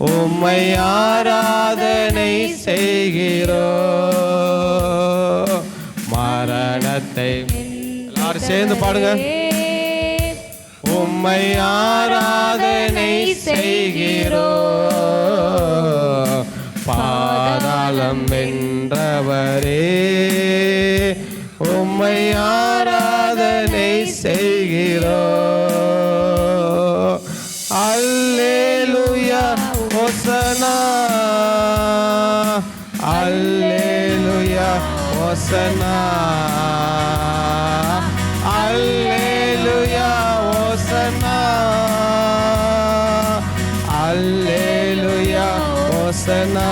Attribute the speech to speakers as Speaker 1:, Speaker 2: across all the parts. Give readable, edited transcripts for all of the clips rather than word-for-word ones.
Speaker 1: உம்மை ஆராதனை செய்கிறோம். மரணத்தை எல்லாரும் சேர்ந்து பாடுங்க. உம்மை ஆராதனை செய்கிறோம். பாதாளம் வென்றவரே, உம்மை ஆராதனை செய்கிறோம். அல்லேலூயா ஹோசனா, அல்லேலூயா ஹோசனா, அல்லேலூயா ஹோசனா, அல்லேலூயா ஹோசனா.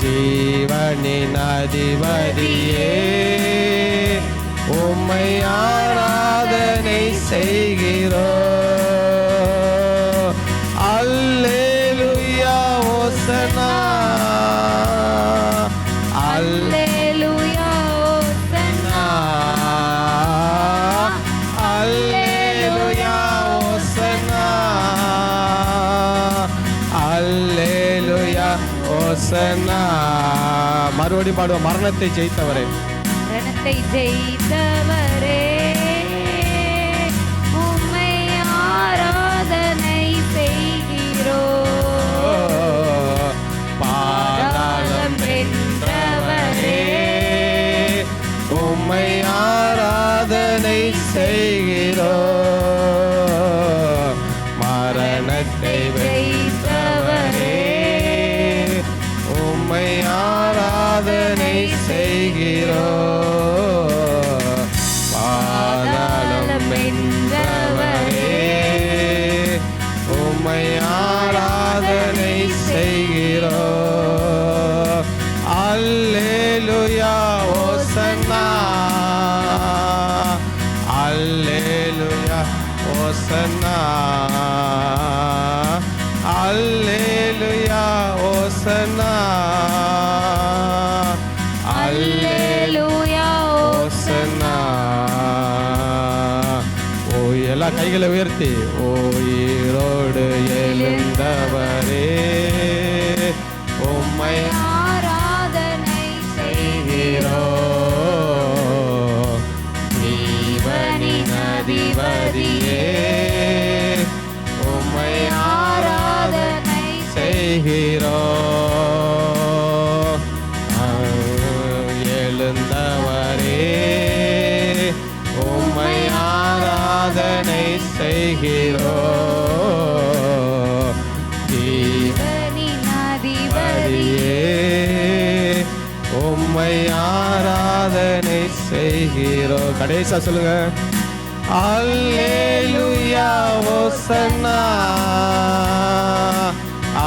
Speaker 1: ஜீவனின் அதிபதியே, உம்மை ஆராதனை செய்கிறோம். அல்லேலூயா ஹோசனா,
Speaker 2: அல்லேலூயா ஹோசனா,
Speaker 1: அல்லேலூயா ஹோசனா, அல்லேலூயா ஹோசனா. மறுபடியும் பாடுவோம். மரணத்தை ஜெயித்தவரே,
Speaker 2: மரணத்தை ஜெயித்தவரே, உம்மை ஆராதனை செய்கிறோம்.
Speaker 1: பாதாளம் வென்றவரே, உம்மை ஆராதனை செய்கிறோம். மரணத்தை வென்றவரே, உம்மை ஆராதனை செய்கிறோம். பாதாளம் வென்றவரே, உம்மை ஆராதனை செய்கிறோம். அல்லேலூயா ஹோசனா, அல்லேலூயா ஹோசனா, அல்லேலூயா ஹோசனா,
Speaker 2: அல்லேலூயா
Speaker 1: ஹோசனா. ஓ எல்லா கைகளை உயர்த்தி, உயிரோடு எழுந்தவரே, உம்மை
Speaker 2: ஆராதனை
Speaker 1: செய்கிறோம். ஜீவனின் அதிபதியே, உம்மை ஆராதனை செய்கிறோம். எழுந்தவரே, உம்மை ஆராதனை செய்கிறோம்.
Speaker 2: ஜீவனின் அதிபதியே,
Speaker 1: உம்மை ஆராதனை செய்கிறோம். கடைசியா சொல்லுங்க. அல்லேலூயா ஹோசனா,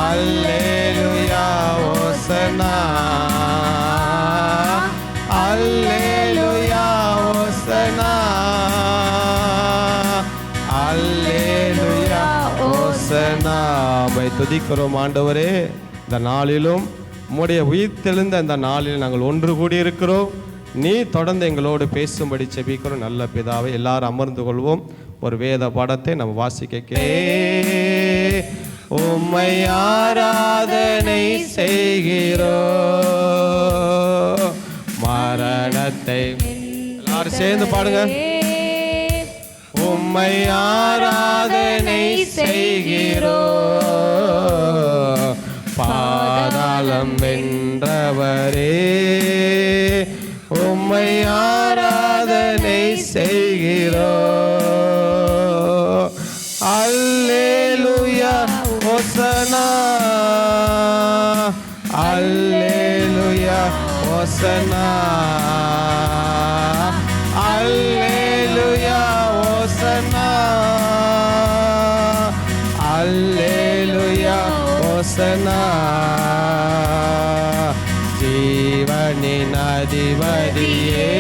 Speaker 1: அல்லேலூயா ஹோசனா, அல்லேலூயா ஹோசனா, அல்லேலூயா ஹோசனா. உம்மை துதிக்கிறோம் ஆண்டவரே. இந்த நாளிலும் உம்முடைய உயிர்த்தெழுந்த இந்த நாளில் நாங்கள் ஒன்று கூடி இருக்கிறோம். நீ தொடர்ந்து எங்களோடு பேசும்படி செபிக்கிறோம் நல்ல பிதாவை. எல்லாரும் அமர்ந்து கொள்வோம். ஒரு வேத பாடத்தை நம்ம வாசிக்க. உம்மை ஆராதனை செய்கிறோம். மரணத்தை எல்லாரும் சேர்ந்து பாடுங்க. உம்மை ஆராதனை செய்கிறோம். பாதாளம் வென்றவரே, உம்மை ஆராதனை செய்கிறோம். அல்லேலூயா ஹோசனா, அல்லேலூயா ஹோசனா, அல்லேலூயா ஹோசனா, அல்லேலூயா ஹோசனா. ஜீவனின் அதிபதியே,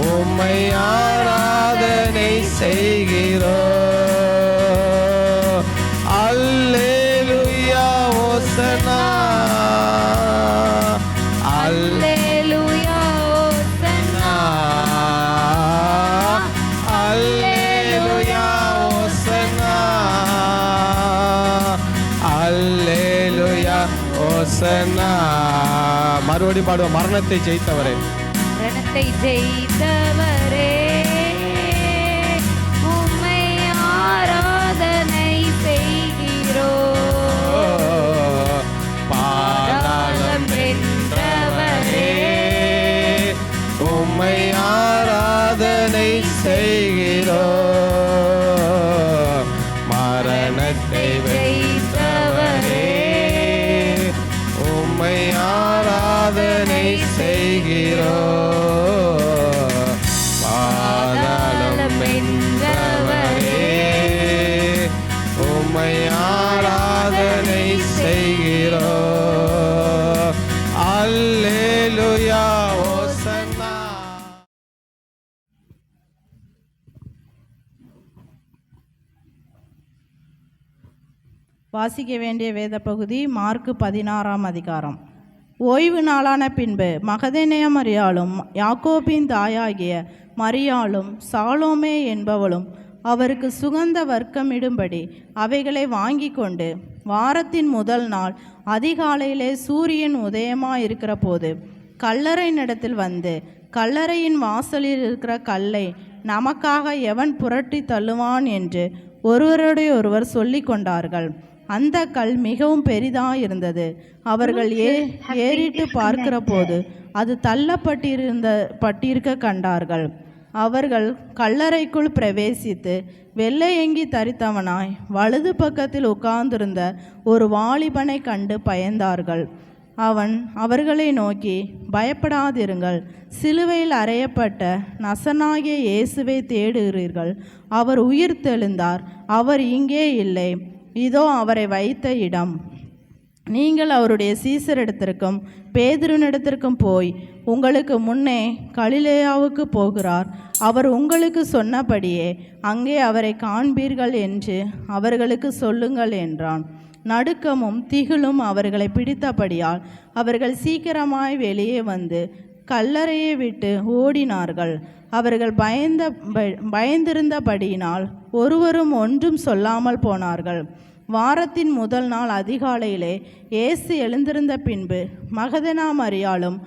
Speaker 1: உம்மை ஆராதனை செய்கிறோம். அல்லேலூயா ஹோசனா,
Speaker 2: அல்லேலூயா ஹோசனா,
Speaker 1: அல்லேலூயா ஹோசனா, ஓசன்னா. மறுபடியும் பாடுவோம். மரணத்தை ஜெயித்தவரே,
Speaker 2: மரணத்தை ஜெயித்தவரே, உம்மை ஆராதனை செய்கிறோம்.
Speaker 1: பாதாளம் வென்றவரே, உம்மை ஆராதனை செய்கிறோம். மரணத்தை வென்றவரே, உம்மை ஆராதனை செய்கிறோம். பாதாளம் வென்றவரே, உம்மை ஆராதனை செய்கிறோம். அல்லேலூயா, ஓசன்னா.
Speaker 3: வாசிக்க வேண்டிய வேத பகுதி மார்க்கு 16ஆம் அதிகாரம். ஓய்வு நாளான பின்பு மகதலேனா மரியாளும் யாக்கோபின் தாயாகிய மரியாளும் சாலோமே என்பவளும் அவருக்கு சுகந்த வர்க்கமிடும்படி அவைகளை வாங்கி கொண்டு வாரத்தின் முதல் நாள் அதிகாலையிலே சூரியன் உதயமாயிருக்கிற போது கல்லறை நடத்தில் வந்து, கல்லறையின் வாசலில் இருக்கிற கல்லை நமக்காக எவன் புரட்டி தள்ளுவான் என்று ஒருவருடையொருவர் சொல்லி கொண்டார்கள். அந்த கல் மிகவும் பெரிதாயிருந்தது. அவர்கள் ஏறிட்டு பார்க்கிற போது அது பட்டிருக்க கண்டார்கள். அவர்கள் கல்லறைக்குள் பிரவேசித்து வெள்ளையங்கி தரித்தவனாய் வலது பக்கத்தில் உட்கார்ந்திருந்த ஒரு வாலிபனை கண்டு பயந்தார்கள். அவன் அவர்களை நோக்கி, பயப்படாதிருங்கள், சிலுவையில் அறையப்பட்ட நசனாகிய இயேசுவை தேடுகிறீர்கள். அவர் உயிர் தெழுந்தார், அவர் இங்கே இல்லை. இதோ அவரை வைத்த இடம். நீங்கள் அவருடைய சீசரிடத்திற்கும் பேதுருவினிடத்திற்கும் போய், உங்களுக்கு முன்னே கலிலேயாவுக்கு போகிறார், அவர் உங்களுக்கு சொன்னபடியே அங்கே அவரை காண்பீர்கள் என்று அவர்களுக்கு சொல்லுங்கள் என்றான். நடுக்கமும் திகிலும் அவர்களை பிடித்தபடியால் அவர்கள் சீக்கிரமாய் வெளியே வந்து கல்லறையை விட்டு ஓடினார்கள். அவர்கள் பயந்திருந்தபடியினால் ஒருவரும் ஒன்றும் சொல்லாமல் போனார்கள். வாரத்தின் முதல் நாள் அதிகாலையிலே இயேசு எழுந்திருந்த பின்பு மகதலேனா மரியாளும்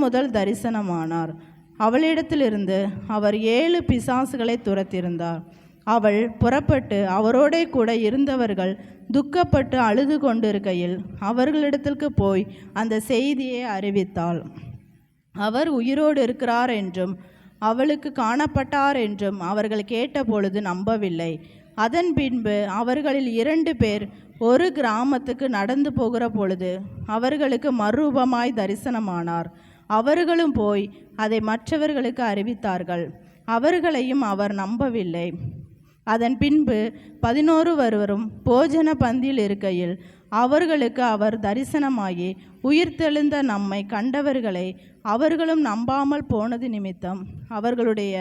Speaker 3: முதல் தரிசனமானார். அவளிடத்திலிருந்து அவர் 7 பிசாசுகளை துரத்தியிருந்தார். அவள் புறப்பட்டு அவரோட கூட இருந்தவர்கள் துக்கப்பட்டு அழுது கொண்டிருக்கையில் அவர்களிடத்திற்கு போய் அந்த செய்தியை அறிவித்தாள். அவர் உயிரோடு இருக்கிறார் என்றும் அவளுக்கு காணப்பட்டார் என்றும் அவர்கள் கேட்டபொழுது நம்பவில்லை. அதன் பின்பு அவர்களில் 2 பேர் ஒரு கிராமத்துக்கு நடந்து போகிற பொழுது அவர்களுக்கு மறுரூபமாய் தரிசனமானார். அவர்களும் போய் அதை மற்றவர்களுக்கு அறிவித்தார்கள். அவர்களையும் அவர் நம்பவில்லை. அதன் பின்பு 11 வருவரும் போஜன பந்தியில் இருக்கையில் அவர்களுக்கு அவர் தரிசனமாகி, உயிர்த்தெழுந்த நம்மை கண்டவர்களை அவர்களும் நம்பாமல் போனது நிமித்தம் அவர்களுடைய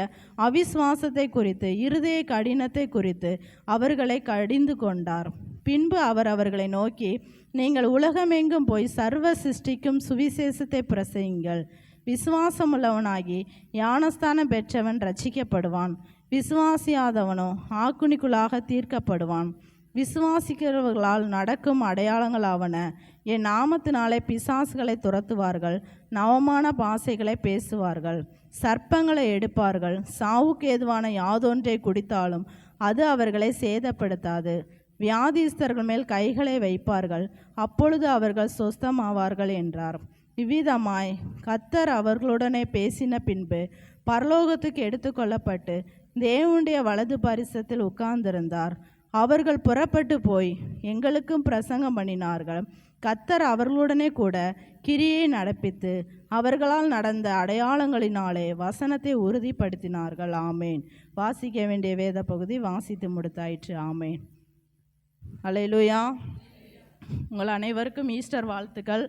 Speaker 3: அவிசுவாசத்தை குறித்து, இருதய கடினத்தை குறித்து அவர்களை கடிந்து கொண்டார். பின்பு அவர் அவர்களை நோக்கி, நீங்கள் உலகமெங்கும் போய் சர்வ சிருஷ்டிக்கும் சுவிசேஷத்தை பிரசையுங்கள். விசுவாசமுள்ளவனாகி ஞானஸ்தானம் பெற்றவன் ரட்சிக்கப்படுவான், விசுவாசியாதவனோ ஆக்குனிக்குள்ளாக தீர்க்கப்படுவான். விசுவாசிக்கிறவர்களால் நடக்கும் அடையாளங்களாவன, என் நாமத்தினாலே பிசாசுகளை துரத்துவார்கள், நவமான பாசைகளை பேசுவார்கள், சர்ப்பங்களை எடுப்பார்கள், சாவுக்கு ஏதுவான யாதொன்றை குடித்தாலும் அது அவர்களை சேதப்படுத்தாது. வியாதிஸ்தர்கள் மேல் கைகளை வைப்பார்கள், அப்பொழுது அவர்கள் சொஸ்தமாவார்கள் என்றார். இவ்விதமாய் கர்த்தர் அவர்களுடனே பேசின பின்பு பரலோகத்துக்கு எடுத்துக்கொள்ளப்பட்டு தேவனுடைய வலது பரிசத்தில் உட்கார்ந்திருந்தார். அவர்கள் புறப்பட்டு போய் எங்களுக்கும் பிரசங்கம் பண்ணினார்கள். கர்த்தர் அவர்களுடனே கூட கிரியை நடப்பித்து அவர்களால் நடந்த அடையாளங்களினாலே வசனத்தை உறுதிப்படுத்தினார்கள். ஆமேன். வாசிக்க வேண்டிய வேத பகுதி வாசித்து முடித்தாயிற்று. ஆமேன். அல்லேலூயா. உங்கள் அனைவருக்கும் ஈஸ்டர் வாழ்த்துக்கள்.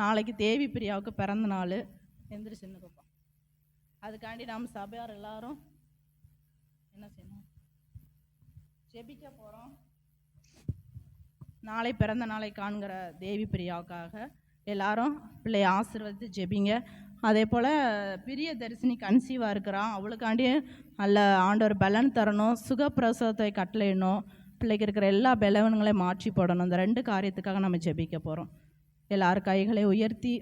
Speaker 3: நாளைக்கு தேவி பிரியாவுக்கு பிறந்த நாள். எந்திரிச்சின்னு பாப்பா. அதுக்காண்டி நாம் சபையார் எல்லாரும் என்ன செய்யணும்? ஜெபிக்க போகிறோம். நாளை பிறந்த நாளை காண்கிற தேவி பிரியாவுக்காக எல்லாரும் பிள்ளையை ஆசீர்வதித்து ஜெபிங்க. அதே போல் பிரிய தரிசினி கன்சீவாக இருக்கிறான், அவளுக்காண்டி நல்ல ஆண்டவர் பலன் தரணும், சுகப்பிரசவத்தை கட்டளையிடணும். பிள்ளைக்கு இருக்கிற எல்லா பலவீனங்களையும் மாற்றி போடணும். இந்த 2 காரியத்துக்காக நம்ம ஜெபிக்க போகிறோம். எல்லாரும் கைகளை உயர்த்தி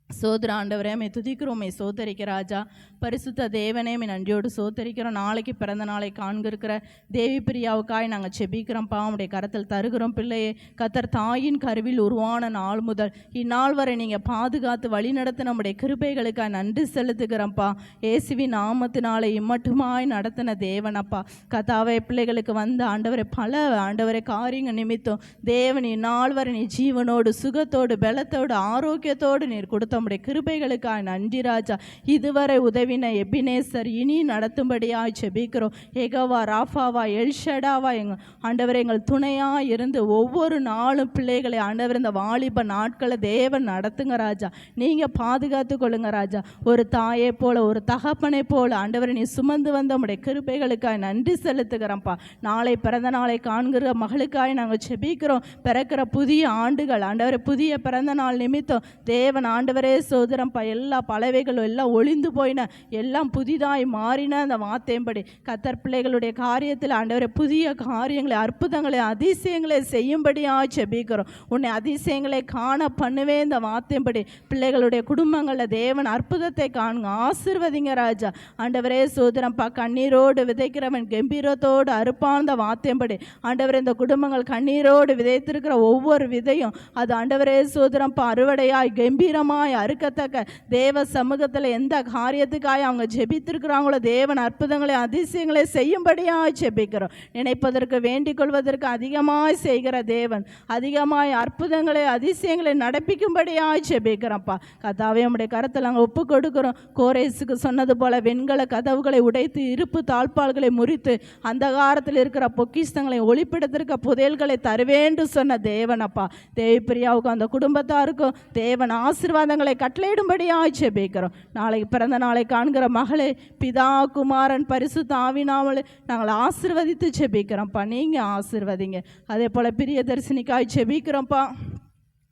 Speaker 3: சோதர ஆண்டவரே மே துதிக்கிறோம், மே சோதரிக்க ராஜா. பரிசுத்த தேவனே மே நன்றியோடு சோதரிக்கிறோம். நாளைக்கு பிறந்த நாளை காண்கிருக்கிற தேவி பிரியாவுக்காய் நாங்கள் செபிக்கிறோம்ப்பா. உடைய கரத்தில் தருகிறோம் பிள்ளையே. கத்தர் தாயின் கருவில் உருவான நாள் முதல் இந்நாள் வரை நீங்கள் பாதுகாத்து வழிநடத்த நம்முடைய கிருபைகளுக்காக நன்றி செலுத்துகிறோம்ப்பா. இயேசுவின் நாமத்தினாலே இம்மட்டுமாய் நடத்தின தேவனப்பா. கத்தாவே பிள்ளைகளுக்கு வந்த ஆண்டவரை பல ஆண்டவரை காரியங்கள் நிமித்தம் தேவன் இந்நாள் வரை நீ ஜீவனோடு சுகத்தோடு பலத்தோடு ஆரோக்கியத்தோடு நீர் கொடுத்த உம்முடைய கிருபைகளுக்காக நன்றி ராஜா. இதுவரை உதவின எபினேசர் இனி நடத்தும்படியாய் செபிக்கிறோம். ஏகவா ராஃபாவா எல்ஷடாவா ஆண்டவரை எங்கள் துணையாக இருந்து ஒவ்வொரு நாளும் பிள்ளைகளை ஆண்டவர் இந்த வாலிப நாட்களை தேவன் நடத்துங்க ராஜா. நீங்கள் பாதுகாத்து கொள்ளுங்க ராஜா. ஒரு தாயை போல ஒரு தகப்பனை போல ஆண்டவரை நீ சுமந்து வந்த உம்முடைய கிருபைகளுக்காக நன்றி செலுத்துகிறோம்ப்பா. நாளை பிறந்த நாளை காண்கிற மகளுக்காய் நாங்கள் செபிக்கிறோம். பிறக்கிற புதிய ஆண்டுகள் ஆண்டவரை புதிய பிறந்த நாள் நிமித்தம் தேவன் ஆண்டவரே சோதரம்ப்பா. எல்லா பலவைகளும் எல்லாம் ஒளிந்து போயின, எல்லாம் புதிதாய் மாறின அந்த வார்த்தையின்படி கத்தர் பிள்ளைகளுடைய காரியத்தில் ஆண்டவரை புதிய காரியங்களை அற்புதங்களை அதிசயங்களை செய்யும்படியாக செபிக்கிறோம். உன்னை அதிசயங்களை காண பண்ணுவேன் இந்த வார்த்தையின்படி பிள்ளைகளுடைய குடும்பங்களில் தேவன் அற்புதத்தை காணுங்க. ஆசீர்வதிங்க ராஜா. ஆண்டவரே சோதரம்ப்பா. கண்ணீரோடு விதைக்கிறவன் கம்பீரத்தோடு அறுப்பான் இந்த வார்த்தையின்படி ஆண்டவரே இந்த குடும்பங்கள் கண்ணீரோடு விதைத்திருக்கிற ஒவ்வொரு விதையும் அது ஆண்டவரே சோதரம்ப்பா அறுவடையாய் கம்பீரமாய் அறுக்கத்தக்க தேவ சமூகத்தில் எந்த காரியத்துக்காக அவங்க ஜெபித்திருக்கிறாங்களோ தேவன் அற்புதங்களை அதிசயங்களை செய்யும்படியாக ஜெபிக்கிறோம். நினைப்பதற்கு வேண்டிக் கொள்வதற்கு அதிகமாய் செய்கிற தேவன் அதிகமாய் அற்புதங்களை அதிசயங்களை நடப்பிக்கும்படியாக ஜெபிக்கிறோம்ப்பா. கர்த்தாவே உம்முடைய கரத்தில் நாங்கள் ஒப்பு கொடுக்கிறோம். கோரேசுக்கு சொன்னது போல வெண்கல கதவுகளை உடைத்து இருப்பு தாழ்பால்களை முறித்து அந்தகாரத்தில் இருக்கிற பொக்கிஷங்களை ஒளிப்பிடத்திற்க புதையல்களை தருவேண்டு சொன்ன தேவனப்பா. தேவி பிரியாவுக்கும் அந்த குடும்பத்தாருக்கும் தேவன் ஆசீர்வாதங்களை கட்டளையிடும்படியாக ஜெபிக்கிறோம். நாளைக்கு பிறந்த நாளை காண்கிற மகளே பிதா குமாரன் பரிசுத்த ஆவியினாலே நாங்கள் ஆசீர்வதித்து ஜெபிக்கிறோம்ப்பா. நீங்கள் ஆசீர்வதிங்க. அதே போல் பிரியதர்சினிக்காய் ஜெபிக்கிறோம்ப்பா.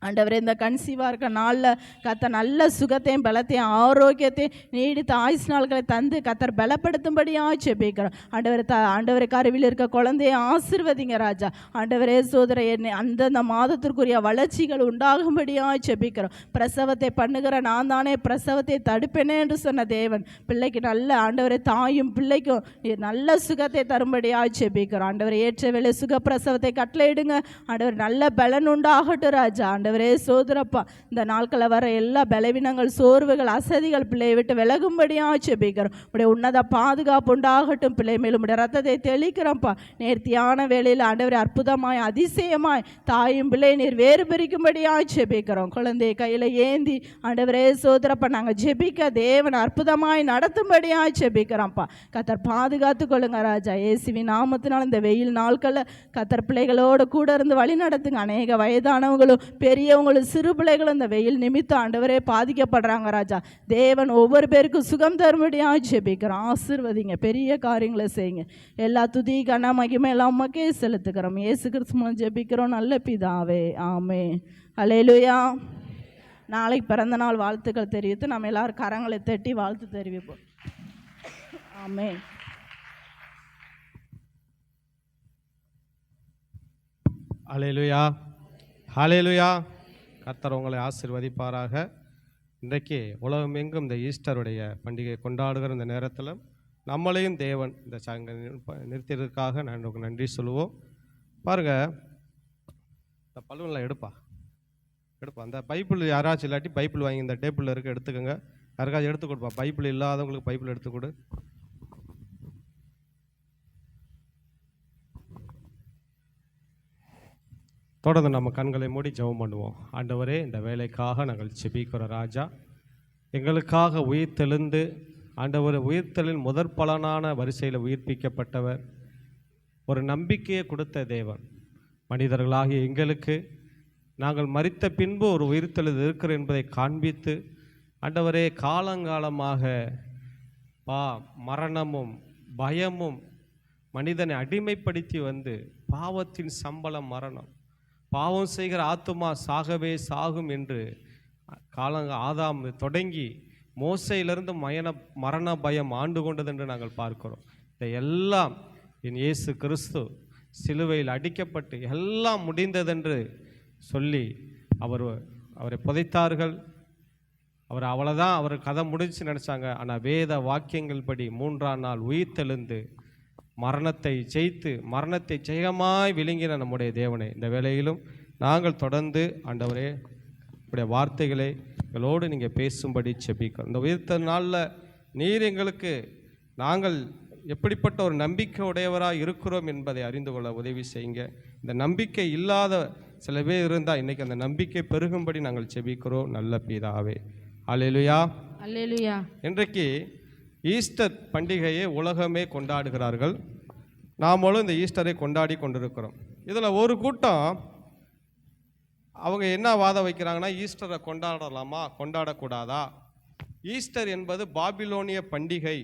Speaker 3: ஆண்டவரே இந்த கன்சீவாக இருக்க நாளில் கத்தர் நல்ல சுகத்தையும் பலத்தையும் ஆரோக்கியத்தையும் நீடித்த ஆயுசு நாள்களை தந்து கத்தர் பலப்படுத்தும்படியாக ஜெபிக்கிறோம். ஆண்டவரை கருவில் இருக்க குழந்தையை ஆசீர்வதிங்க ராஜா. ஆண்டவரே சோதரை அந்தந்த மாதத்திற்குரிய வளர்ச்சிகள் உண்டாகும்படியாக ஜெபிக்கிறோம். பிரசவத்தை பண்ணுகிற நான் தானே பிரசவத்தை தடுப்பேனே என்று சொன்ன தேவன் பிள்ளைக்கு நல்ல ஆண்டவரை தாயும் பிள்ளைக்கும் நல்ல சுகத்தை தரும்படியாக ஜெபிக்கிறோம். ஆண்டவரை ஏற்ற வேலை சுகப்பிரசவத்தை கட்டளையிடுங்க. ஆண்டவர் நல்ல பலன் உண்டாகட்டும் ராஜா. ஆண்டவரே சோதரப்பா. இந்த நாட்களில் வர எல்லா பலவீனங்கள் சோர்வுகள் அசதிகள் பிள்ளையை விட்டு விலகும்படியாக ஜெபிக்கிறோம். உடைய உன்னத பாதுகாப்பு உண்டாகட்டும். பிள்ளை மேலும் உடைய ரத்தத்தை தெளிக்கிறோம்ப்பா. நேர்த்தியான வேளையில் ஆண்டவரை அற்புதமாய் அதிசயமாய் தாயும் பிள்ளை நீர் வேறு பிரிக்கும்படியாக ஜெபிக்கிறோம். குழந்தையை கையில் ஏந்தி ஆண்டவரே சோதரப்பா நாங்கள் ஜெபிக்க தேவன் அற்புதமாய் நடத்தும்படியாக ஜெபிக்கிறோம்ப்பா. கத்தர் பாதுகாத்து கொள்ளுங்க ராஜா. இயேசுவின் நாமத்தினால் இந்த வெயில் நாட்களில் கத்தர் பிள்ளைகளோடு கூட இருந்து வழி நடத்துங்க. அநேக வயதானவங்களும் பெரியவங்களும் சிறு பிள்ளைகளும் இந்த வெயில் நிமித்தம் ஆண்டவரே பாதிக்கப்படுறாங்க ராஜா. தேவன் ஒவ்வொரு பேருக்கும் சுகம் தரும்படியாக ஜெபிக்கிறோம். ஆசீர்வதிங்க. பெரிய காரியங்களை செய்யுங்க. எல்லா துதி கன மகிமை எல்லாம் உமக்கே செலுத்துக்கிறோம். இயேசு கிறிஸ்து மூலம் ஜெபிக்கிறோம் நல்ல பிதாவே. ஆமென். அல்லேலூயா. நாளைக்கு பிறந்த நாள் வாழ்த்துக்கள் தெரிவித்து நம்ம எல்லாரும் கரங்களை தட்டி வாழ்த்து தெரிவிப்போம். ஆமென்.
Speaker 1: அல்லேலூயா. ஹல்லேலூயா. கர்த்தர் உங்களை ஆசீர்வதிப்பாராக. இன்றைக்கு உலகமெங்கும் இந்த ஈஸ்டருடைய பண்டிகை கொண்டாடுகிற இந்த நேரத்தில் நம்மளையும் தேவன் இந்த நிறுத்தியதற்காக நான் உங்களுக்கு நன்றி சொல்லுவோம். பாருங்கள், இந்த பலூனில் எடுப்பா. அந்த பைப்பிள் யாராச்சும் இல்லாட்டி பைப்பிள் வாங்கி இந்த டேபிளில் இருக்க எடுத்துக்கோங்க. யாருக்காச்சும் எடுத்து கொடுப்பா. பைப்பிள் இல்லாதவங்களுக்கு பைப்பிள் எடுத்து கொடு. தொடர்ந்து நம்ம கண்களை மூடி ஜெபம் பண்ணுவோம். ஆண்டவரே, இந்த வேலைக்காக நாங்கள் செபிக்கிற ராஜா. எங்களுக்காக உயிர்த்தெழுந்து ஆண்டவர் உயிர்த்தலின் முதற் பலனான வரிசையில் உயிர்ப்பிக்கப்பட்டவர், ஒரு நம்பிக்கையை கொடுத்த தேவன். மனிதர்களாகிய எங்களுக்கு நாங்கள் மரித்த பின்பு ஒரு உயிர்த்தெழுது இருக்கிற என்பதை காண்பித்து ஆண்டவரே காலங்காலமாக மரணமும் பயமும் மனிதனை அடிமைப்படுத்தி வந்து பாவத்தின் சம்பளம் மரணம், பாவம் செய்கிற ஆத்துமா சாகவே சாகும் என்று ஆதாம் தொடங்கி மோசையிலிருந்து மரண பயம் ஆண்டு கொண்டது என்று நாங்கள் பார்க்கிறோம். இதையெல்லாம் என் இயேசு கிறிஸ்து சிலுவையில் அடிக்கப்பட்டு எல்லாம் முடிந்ததென்று சொல்லி அவரை புதைத்தார்கள். அவர் அவ்வளோதான், அவர் கதை முடிச்சு நினச்சாங்க. ஆனால் வேத வாக்கியங்கள் படி 3ஆம் நாள் உயிர்த்தெழுந்து மரணத்தை ஜெயித்து மரணத்தை ஜெயமாய் விழுங்கின நம்முடைய தேவனை இந்த வேளையிலும் நாங்கள் தொடர்ந்து ஆண்டவரே உடைய வார்த்தைகளை எங்களோடு நீங்கள் பேசும்படி செபிக்கிறோம். இந்த உயிர்த்த நாளில் நீர் எங்களுக்கு நாங்கள் எப்படிப்பட்ட ஒரு நம்பிக்கை உடையவராக இருக்கிறோம் என்பதை அறிந்து கொள்ள உதவி செய்யுங்க. இந்த நம்பிக்கை இல்லாத சில பேர் இருந்தால் இன்றைக்கி அந்த நம்பிக்கை பெருகும்படி நாங்கள் செபிக்கிறோம் நல்ல பிதாவே. அல்லேலூயா.
Speaker 2: அல்லேலூயா.
Speaker 1: இன்றைக்கு ஈஸ்டர் பண்டிகையை உலகமே கொண்டாடுகிறார்கள். நாமளும் இந்த ஈஸ்டரை கொண்டாடி கொண்டிருக்கிறோம். இதில் ஒரு கூட்டம் அவங்க என்ன வாதம் வைக்கிறாங்கன்னா, ஈஸ்டரை கொண்டாடலாமா கொண்டாடக்கூடாதா, ஈஸ்டர் என்பது பாபிலோனிய பண்டிகை,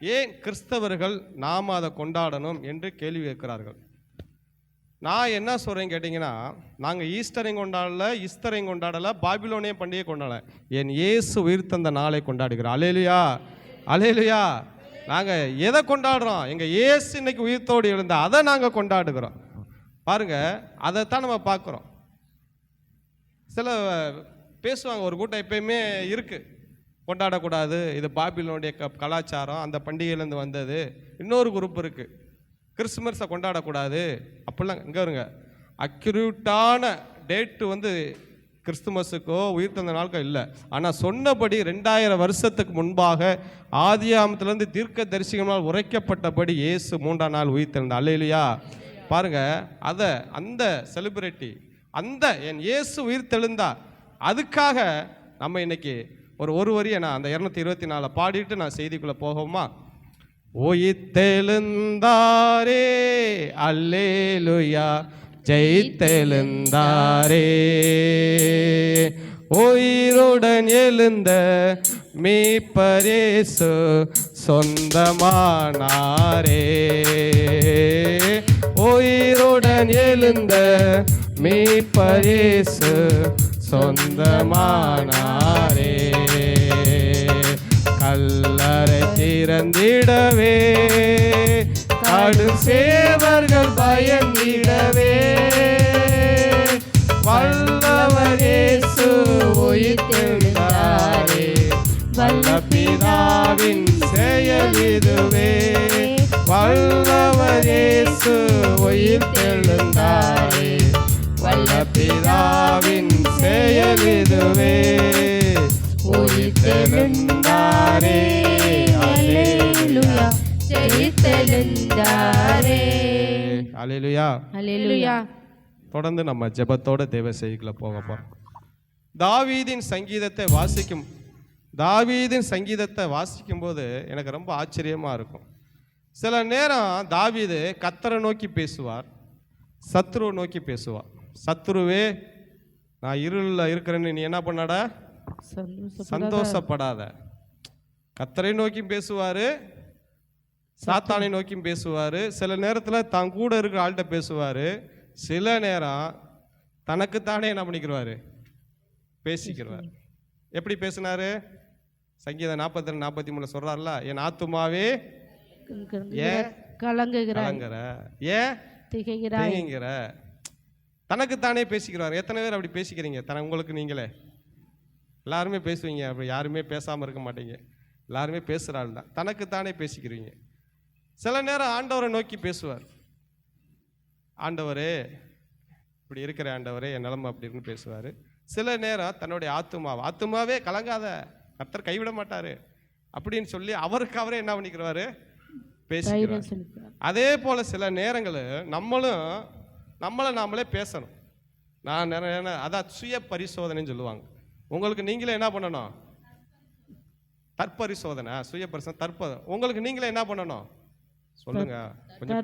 Speaker 1: ஏன் கிறிஸ்தவர்கள் நாம் அதை கொண்டாடணும் என்று கேள்வி கேட்கிறார்கள். நான் என்ன சொல்கிறேன்னு கேட்டிங்கன்னா, நாங்கள் ஈஸ்டரையும் கொண்டாடலை, பாபிலோனிய பண்டிகை கொண்டாடலை, என் இயேசு உயிர் தந்த நாளை கொண்டாடுகிறோம். அல்லேலூயா, அல்லேலூயா. நாங்கள் எதை கொண்டாடுறோம்? எங்கள் இயேசு இன்னைக்கு உயிர்த்தோடு இருந்தால் அதை நாங்கள் கொண்டாடுகிறோம். பாருங்கள், அதைத்தான் நம்ம பார்க்குறோம். சில பேசுவாங்க, ஒரு கூட்டம் எப்பயுமே இருக்குது, கொண்டாடக்கூடாது, இது பாபிலோனுடைய கலாச்சாரம், அந்த பண்டிகையிலேருந்து வந்தது. இன்னொரு குரூப் இருக்குது, கிறிஸ்துமஸை கொண்டாடக்கூடாது அப்படிலாம். இங்கே வருங்க, அக்யூரேட்டான டேட்டு கிறிஸ்துமஸுக்கோ உயிர்த்தந்த நாளுக்கோ இல்லை. ஆனால் சொன்னபடி 2000 வருஷத்துக்கு முன்பாக ஆதியாமத்திலேருந்து தீர்க்க தரிசிகளால் உரைக்கப்பட்டபடி இயேசு 3ஆம் நாள் உயிர்த்தெழுந்தார். அல்லேலூயா. பாருங்கள், அந்த செலிப்ரிட்டி, என் இயேசு உயிர்த்தெழுந்தார், அதுக்காக நம்ம இன்னைக்கு ஒரு வரியை நான் அந்த 224 பாடிட்டு நான் செய்திக்குள்ளே போகவுமா? உயிர்த்தெழுந்தாரே அல்லேலூயா, ஜெயித்தெழுந்தாரே, உயிருடன் எழுந்த மீட்பரேசு சொந்தமானாரே, உயிருடன் எழுந்த மீட்பரேசு சொந்தமானாரே, கல்லறை திறந்திடவே கடும் சேவர்கள் பயந்திடவே, வல்லவர் இயேசு உயிர்த்தெழுந்தாரே, வல்ல பிதாவின் செயல் இதுவே, வல்லவர் இயேசு உயிர்த்தெழுந்தாரே, வல்ல பிதாவின் செயல் இதுவே, உயிர்த்தெழுந்தாரே அல்லேலூயா, ஜெயித்தெழுந்தாரே. அல்லேலூயா,
Speaker 2: அல்லேலூயா.
Speaker 1: தொடர்ந்து நம்ம ஜெபத்தோட தேவ செய்திக்குள்ள போக போறோம். தாவீதின் சங்கீதத்தை வாசிக்கும் போது எனக்கு ரொம்ப ஆச்சரியமா இருக்கும். சில நேரம் தாவீது கர்த்தரை நோக்கி பேசுவார், சத்ருவை நோக்கி பேசுவார். சத்ருவே, நான் இருளில் இருக்கிறேன்னு நீ என்ன பண்ணாட, சந்தோஷப்படாத. கர்த்தரை நோக்கி பேசுவார், சாத்தானை நோக்கி பேசுவார். சில நேரத்தில் தான் கூட இருக்கிற ஆள்கிட்ட பேசுவார். சில நேரம் தனக்குத்தானே என்ன பண்ணிக்கிறாரு, பேசிக்கிறார். எப்படி பேசினாரு? சங்கீதம் 42-43 சொல்றாருல, என் ஆத்துமாவே ஏன் கலங்குகிற, ஏன் திகைக்கிற, தனக்குத்தானே பேசிக்கிறார். எத்தனை பேர் அப்படி பேசிக்கிறீங்க? உங்களுக்கு நீங்களே எல்லாருமே பேசுவீங்க, அப்படி யாருமே பேசாமல் இருக்க மாட்டீங்க. எல்லாருமே பேசுகிற ஆள் தான், தனக்குத்தானே பேசிக்கிறீங்க. சில நேரம் ஆண்டவரை நோக்கி பேசுவார். ஆண்டவரே இப்படி இருக்கிற, ஆண்டவரே என் நிலைமை அப்படி இருக்குன்னு பேசுவார். சில நேரம் தன்னுடைய ஆத்துமாவே கலங்காத, கர்த்தர் கைவிட மாட்டார் அப்படின்னு சொல்லி அவருக்கு அவரே என்ன பண்ணிக்கிறாரு, பேசிக்கிறார். அதே போல் சில நேரங்கள் நம்மளை நாமளே பேசணும். நான் நிறைய அதான் சுய பரிசோதனைன்னு சொல்லுவாங்க. உங்களுக்கு நீங்களே என்ன பண்ணணும், தற்பரிசோதனை, சுய பரிசோதனை, உங்களுக்கு நீங்களே என்ன பண்ணணும் சொல்லுங்க, கொஞ்சம்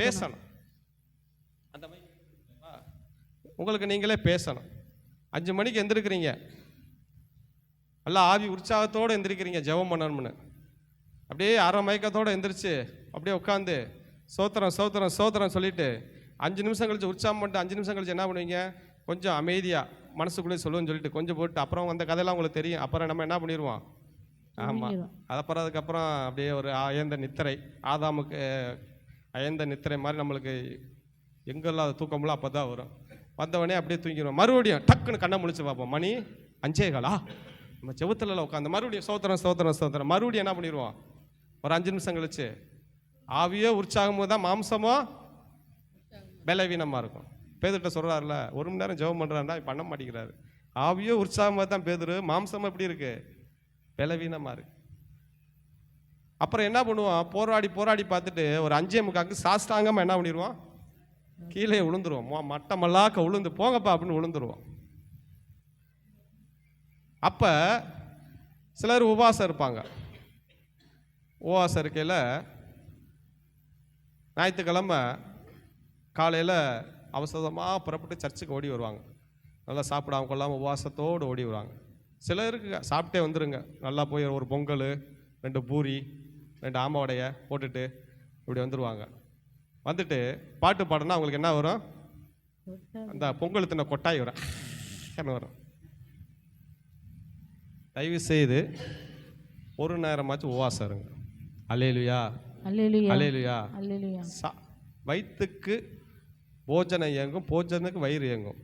Speaker 1: பேசணும். அந்த மாதிரி உங்களுக்கு நீங்களே பேசணும். 5 மணிக்கு எந்திருக்கிறீங்க, நல்லா ஆவி உற்சாகத்தோடு எந்திரிக்கிறீங்க ஜெபம் பண்ணணும்னு, அப்படியே அரை மயக்கத்தோடு எந்திரிச்சு அப்படியே உட்காந்து சோத்திரம் சொல்லிட்டு 5 நிமிஷம் கழிச்சு உற்சாகம் பண்ணிட்டு 5 நிமிஷம் கழிச்சு என்ன பண்ணுவீங்க, கொஞ்சம் அமைதியாக மனசுக்குள்ளே சொல்லுன்னு சொல்லிட்டு கொஞ்சம் போட்டு அப்புறம் அந்த கதையெல்லாம் உங்களுக்கு தெரியும். அப்புறம் நம்ம என்ன பண்ணிடுவோம், ஆமாம், அதுக்கப்புறம் அப்படியே ஒரு ஆயந்த நித்திரை. அயர்ந்த நித்திரை மாதிரி நம்மளுக்கு எங்கெல்லாம் அது தூக்கம்லாம் அப்போ தான் வரும். வந்தவொடனே அப்படியே தூங்கிடுவோம். மறுபடியும் டக்குன்னு கண்ணை முழிச்சு பார்ப்போம். மணி 5:15. நம்ம செவுத்துல உட்காந்து மறுபடியும் சோத்திரம் மறுபடியும் என்ன பண்ணிடுவோம்? ஒரு 5 நிமிஷம் கழிச்சு ஆவியோ உற்சாகமோ தான், மாம்சமோ பலவீனமாக இருக்கும். பேதுட்ட சொல்கிறாருல, 1 மணி நேரம் ஜெபம் பண்ணுறாருன்னா பண்ண மாட்டேங்கிறாரு. ஆவியோ உற்சாகமாக தான் பேதுரு, மாம்சமாக எப்படி இருக்கு? பலவீனமாக இருக்கு. அப்புறம் என்ன பண்ணுவோம்? போராடி பார்த்துட்டு ஒரு 5:45 சாஸ்தாங்கமாக என்ன பண்ணிடுவோம்? கீழே விழுந்துருவோம். மட்டமல்லாக்க விழுந்து போங்கப்பா அப்படின்னு விழுந்துருவோம். அப்போ சிலர் உபவாசம் இருப்பாங்க. உபவாசம் இருக்கையில் ஞாயிற்றுக்கிழமை காலையில் அவசரமாக புறப்பட்டு சர்ச்சுக்கு ஓடி வருவாங்க. நல்லா சாப்பிடாம கொள்ளாமல் உபவாசத்தோடு ஓடி வருவாங்க. சிலருக்கு சாப்பிட்டே வந்துருங்க. நல்லா போய் ஒரு பொங்கல், 2 பூரி, 2 ஆமாவடையை போட்டுட்டு இப்படி வந்துடுவாங்க. வந்துட்டு பாட்டு பாடினா அவங்களுக்கு என்ன வரும்? அந்த பொங்கல் தின்ன கொட்டாய் வரும், என்ன வரும்? தயவு செய்து ஒரு நேரமாச்சும் உபவாசம் இருங்க. அல்லேலூயா, அல்லேலூயா. வயிற்றுக்கு போஜனம் இயங்கும், போஜனுக்கு வயிறு இயங்கும்.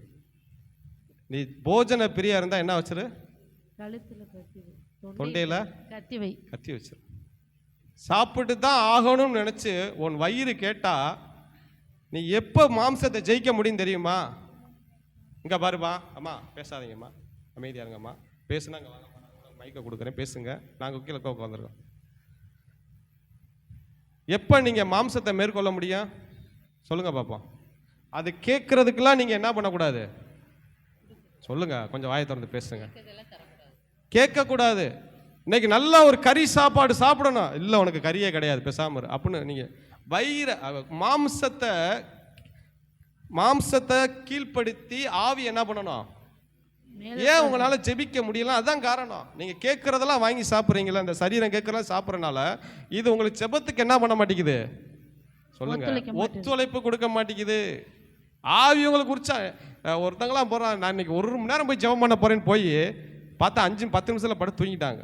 Speaker 1: நீ போஜன பிரியா இருந்தா என்ன வச்சிரு? தொண்டையில கத்தி வச்சிரு. சாப்பிட்டு தான் ஆகணும்னு நினைச்சு உன் வயிறு கேட்டா நீ எப்போ மாம்சத்தை ஜெயிக்க முடியும் தெரியுமா? இங்க பாருமா, அம்மா பேசாதீங்கம்மா, அமைதியா இருங்கம்மா. பேசுனாங்க, மைக்கை கொடுக்குறேன், பேசுங்க. நாங்கள் கீழே உட்காந்துருக்கோம். எப்போ நீங்க மாம்சத்தை மேற்கொள்ள முடியும் சொல்லுங்க பாப்போம். அது கேட்கறதுக்கெல்லாம் நீங்க என்ன பண்ணக்கூடாது? சொல்லுங்க, கொஞ்சம் வாயை திறந்து பேசுங்க. கேட்கக்கூடாது. இன்னைக்கு நல்லா ஒரு கறி சாப்பாடு சாப்பிடணும். இல்லை உனக்கு கறியே கிடையாது, பேசாம அப்படின்னு நீங்க வயிற மாம்சத்தை கீழ்ப்படுத்தி ஆவி என்ன பண்ணணும்? ஏன் உங்களால ஜெபிக்க முடியல? அதான் காரணம். நீங்க கேட்கறதெல்லாம் வாங்கி சாப்பிட்றீங்களா? இந்த சரீரம் கேட்கறதெல்லாம் சாப்பிட்றனால இது உங்களுக்கு ஜெபத்துக்கு என்ன பண்ண மாட்டேங்குது? சொல்லுங்க, ஒத்துழைப்பு கொடுக்க மாட்டேங்குது. ஆவி உங்களுக்கு குறிச்சா ஒருத்தங்களாம் போறான், நான் இன்னைக்கு 1 மணி நேரம் போய் ஜெபம் பண்ண போறேன்னு போய் பார்த்தா 5-10 நிமிஷத்துல படுத்து தூங்கிட்டாங்க.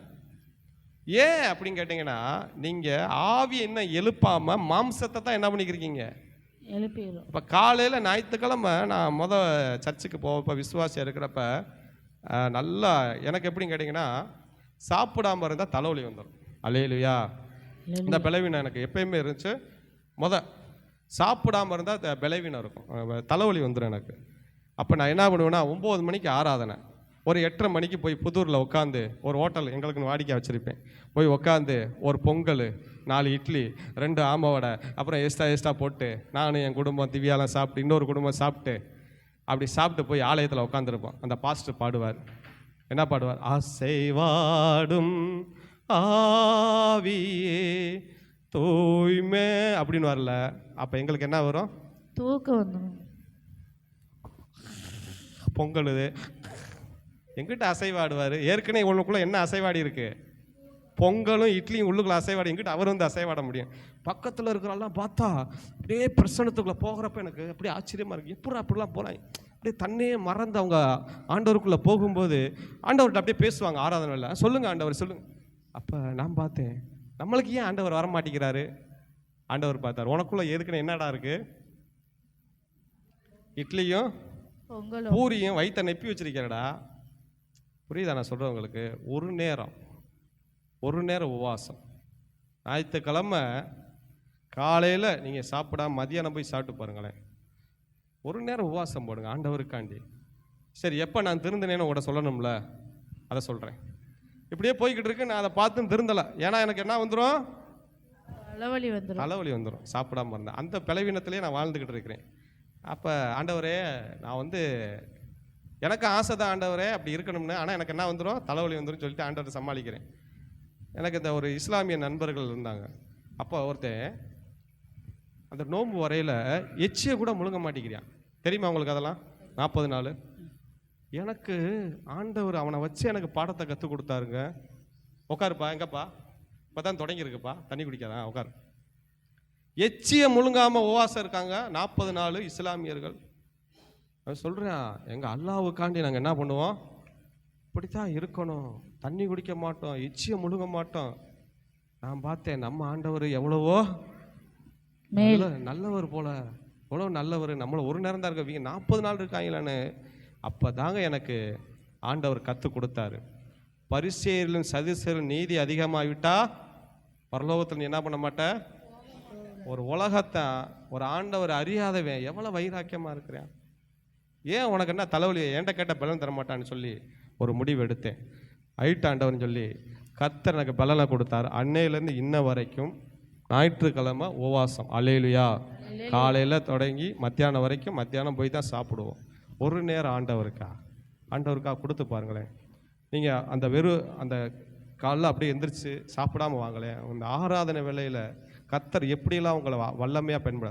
Speaker 1: ஏன் அப்படின்னு கேட்டீங்கன்னா, நீங்க ஆவி என்ன எழுப்பாம மாம்சத்தை தான் என்ன பண்ணிக்கிறீங்க? இப்போ காலையில் ஞாயிற்றுக்கிழமை நான் சர்ச்சுக்கு போவப்போ விசுவாசியாக இருக்கிறப்ப நல்லா எனக்கு எப்படின்னு கேட்டிங்கன்னா, சாப்பிடாம இருந்தால் தலைவலி வந்துடும். அல்லேலூயா. இந்த பலவீனம் எனக்கு எப்பயுமே இருந்துச்சு. சாப்பிடாம இருந்தால் பலவீனம் இருக்கும், தலைவலி வந்துடும் எனக்கு. அப்போ நான் என்ன பண்ணுவேன்னா, 9 மணிக்கு ஆராதனை, ஒரு 8:30 மணிக்கு போய் புதூரில் உட்காந்து ஒரு ஹோட்டல் எங்களுக்குன்னு வாடிக்கை வச்சுருப்பேன். போய் உட்காந்து ஒரு பொங்கல், 4 இட்லி, 2 ஆமாவடை, அப்புறம் எக்ஸ்ட்ரா போட்டு நானும் என் குடும்பம் திவ்யாலாம் சாப்பிட்டு இன்னொரு குடும்பம் சாப்பிட்டு அப்படி சாப்பிட்டு போய் ஆலயத்தில் உட்காந்துருப்போம். அந்த பாஸ்டர் பாடுவார். என்ன பாடுவார்? அசைவாடும் ஆவியே தூய்மை அப்படின்னு வரல. அப்போ எங்களுக்கு என்ன வரும்?
Speaker 2: தூக்கம் வந்துடும்.
Speaker 1: பொங்கல் எங்கிட்ட அசைவாடுவார். ஏற்கனவே உங்களுக்குள்ள என்ன அசைவாடி இருக்கு? பொங்கலும் இட்லியும் உள்ளுக்குள்ள அசைவாடி. எங்கிட்ட அவர் வந்து அசைவாட முடியும்? பக்கத்தில் இருக்கிறாலாம் பார்த்தா அப்படியே பிரசனத்துக்குள்ளே போகிறப்ப எனக்கு அப்படியே ஆச்சரியமாக இருக்குது. எப்படி அப்படிலாம் போகிறாங்க? அப்படியே தன்னையே மறந்து அவங்க ஆண்டவருக்குள்ளே போகும்போது ஆண்டவர்கிட்ட அப்படியே பேசுவாங்க ஆராதனையில். சொல்லுங்கள் ஆண்டவர், சொல்லுங்கள். அப்போ நான் பார்த்தேன், நம்மளுக்கு ஏன் ஆண்டவர் வர மாட்டேங்கிறாரு? ஆண்டவர் பார்த்தார், உனக்குள்ளே ஏற்கனவே என்னடா இருக்குது? இட்லியும் பூரியும் வயிற்ற நெப்பி வச்சிருக்கிறடா. புரியுதா நான் சொல்கிறேன் உங்களுக்கு? ஒரு நேரம் உபவாசம். ஞாயிற்றுக்கிழமை காலையில் நீங்கள் சாப்பிடாம மதியானம் போய் சாப்பிட்டு பாருங்களேன். ஒரு நேரம் உபவாசம் போடுங்க ஆண்டவருக்காண்டி. சரி, எப்போ நான் திருந்தினேன்னு உங்கள்கிட்ட சொல்லணும்ல, அதை சொல்கிறேன். இப்படியே போய்கிட்டு இருக்கு, நான் அதை பார்த்தும் திருந்தலை. ஏன்னா எனக்கு என்ன வந்துடும்? தலைவலி வந்துடும் சாப்பிடாம இருந்தேன். அந்த பலவீனத்திலே நான் வாழ்ந்துக்கிட்டு இருக்கிறேன். அப்போ ஆண்டவரே, நான் எனக்கு ஆசை தான் ஆண்டவரே அப்படி இருக்கணும்னு, ஆனால் எனக்கு என்ன வந்துடும்? தலைவலி வந்துடும் சொல்லிட்டு ஆண்டவரை சமாளிக்கிறேன். எனக்கு இந்த ஒரு இஸ்லாமிய நண்பர்கள் இருந்தாங்க. அப்போ ஒருத்தன் அந்த நோன்பு வரையில் எச்சியை கூட முழுங்க மாட்டேங்கிறான். தெரியுமா உங்களுக்கு அதெல்லாம்? 40 நாள். எனக்கு ஆண்டவர் அவனை வச்சு எனக்கு பாடத்தை கற்றுக் கொடுத்தாருங்க. உட்காருப்பா, எங்கப்பா, இப்போ தான் தொடங்கியிருக்குப்பா, தண்ணி குடிக்காதான், உட்காரு. எச்சியை முழுங்காமல் உபவாசம் இருக்காங்க 40 நாள் இஸ்லாமியர்கள். சொல்கிறேன், எங்கள் அல்லாவுக்காண்டி நாங்கள் என்ன பண்ணுவோம்? இப்படித்தான் இருக்கணும், தண்ணி குடிக்க மாட்டோம், எச்சியை முழுங்க மாட்டோம். நான் பார்த்தேன், நம்ம ஆண்டவர் எவ்வளவோ நல்லவர் போல, எவ்வளோ நல்லவர், நம்மள ஒரு நேரம் தான் இருக்கவங்க 40 நாள் இருக்காங்களான்னு. அப்போ தாங்க எனக்கு ஆண்டவர் கற்றுக் கொடுத்தாரு. பரிசேயரிலும் சதுசேயரிலும் நீதி அதிகமாகிவிட்டா பரலோகத்தில் நீ என்ன பண்ண மாட்ட. ஒரு உலகத்தை ஒரு ஆண்டவர் அறியாதவன் எவ்வளோ வைராக்கியமாக இருக்கிறேன். ஏன் உனக்கு என்ன தலைவலி, ஏன்ட்ட கேட்ட பலன் தரமாட்டான்னு சொல்லி ஒரு முடிவு எடுத்தேன். ஆண்டவர்னு சொல்லி கர்த்தர் எனக்கு பலனை கொடுத்தாரு. அன்னையிலேருந்து இன்ன வரைக்கும் ஞாயிற்றுக்கிழமை உபவாசம். அல்லேலூயா. காலையில் தொடங்கி மத்தியானம் வரைக்கும், மத்தியானம் போய் தான் சாப்பிடுவோம். ஒரு நேரம் ஆண்டவருக்கா கொடுத்து பாருங்களேன். நீங்கள் அந்த அந்த காலைல அப்படியே எந்திரிச்சு சாப்பிடாம வாங்களேன். அந்த ஆராதனை வேளையில் கர்த்தர் எப்படிலாம் உங்களை வல்லமையாக பயன்பட.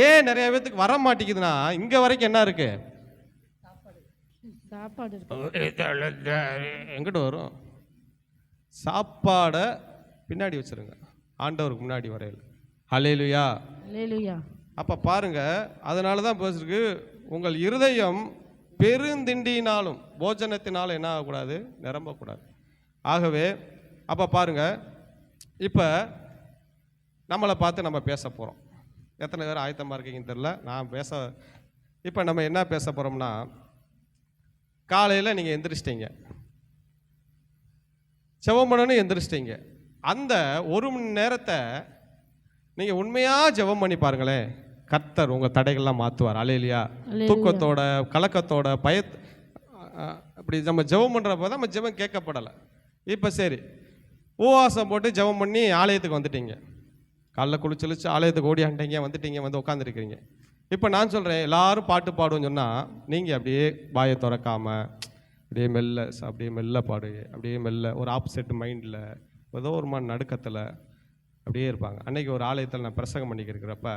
Speaker 1: ஏன் நிறைய பேத்துக்கு வர மாட்டேங்குதுன்னா, இங்கே வரைக்கும் என்ன இருக்கு,
Speaker 3: சாப்பாடு
Speaker 1: எங்கிட்ட வரும். சாப்பாடை பின்னாடி வச்சிருங்க, ஆண்டவருக்கு முன்னாடி வரையில். அல்லேலூயா.
Speaker 3: அல்லேலூயா.
Speaker 1: அப்போ பாருங்க, அதனால தான் பேசுறதுக்கு உங்கள் இருதயம் பெருந்திண்டினாலும் போஜனத்தினாலும் என்ன ஆகக்கூடாது, நிரம்பக்கூடாது. ஆகவே அப்போ பாருங்க, இப்போ நம்மளை பார்த்து நம்ம பேச போகிறோம். எத்தனை பேர் ஆயத்தமாக இருக்கீங்கன்னு தெரில. நான் இப்போ நம்ம என்ன பேச போகிறோம்னா, காலையில் நீங்கள் எந்திரிச்சிட்டீங்க, ஜெபம் பண்ணணும், எந்திரிச்சிட்டீங்க. அந்த 1 மணி நேரத்தை நீங்கள் உண்மையாக ஜெபம் பண்ணி பாருங்களேன். கர்த்தர் உங்கள் தடைகள்லாம் மாற்றுவார். அல்லேலூயா. தூக்கத்தோட, கலக்கத்தோட, அப்படி நம்ம ஜெபம் பண்ணுறப்போ தான் நம்ம ஜெபம் கேட்கப்படலை. இப்போ சரி, உபவாசம் போட்டு ஜெபம் பண்ணி ஆலயத்துக்கு வந்துட்டீங்க. காலைல குளிச்சலிச்சு ஆலயத்துக்கு ஓடியாண்டீங்க, வந்துட்டீங்க, வந்து உட்காந்துருக்கிறீங்க. இப்போ நான் சொல்கிறேன், எல்லாரும் பாட்டு பாடுவோன்னு சொன்னால் நீங்கள் அப்படியே வாயை திறக்காமல் அப்படியே மெல்ல பாடு, அப்படியே மெல்ல ஒரு ஆப்செட் மைண்டில் ஏதோ ஒரு மாதிரி நடுக்கத்தில் அப்படியே இருப்பாங்க. அன்றைக்கி ஒரு ஆலயத்தில் நான் பிரசங்கம் பண்ணிக்கிறப்ப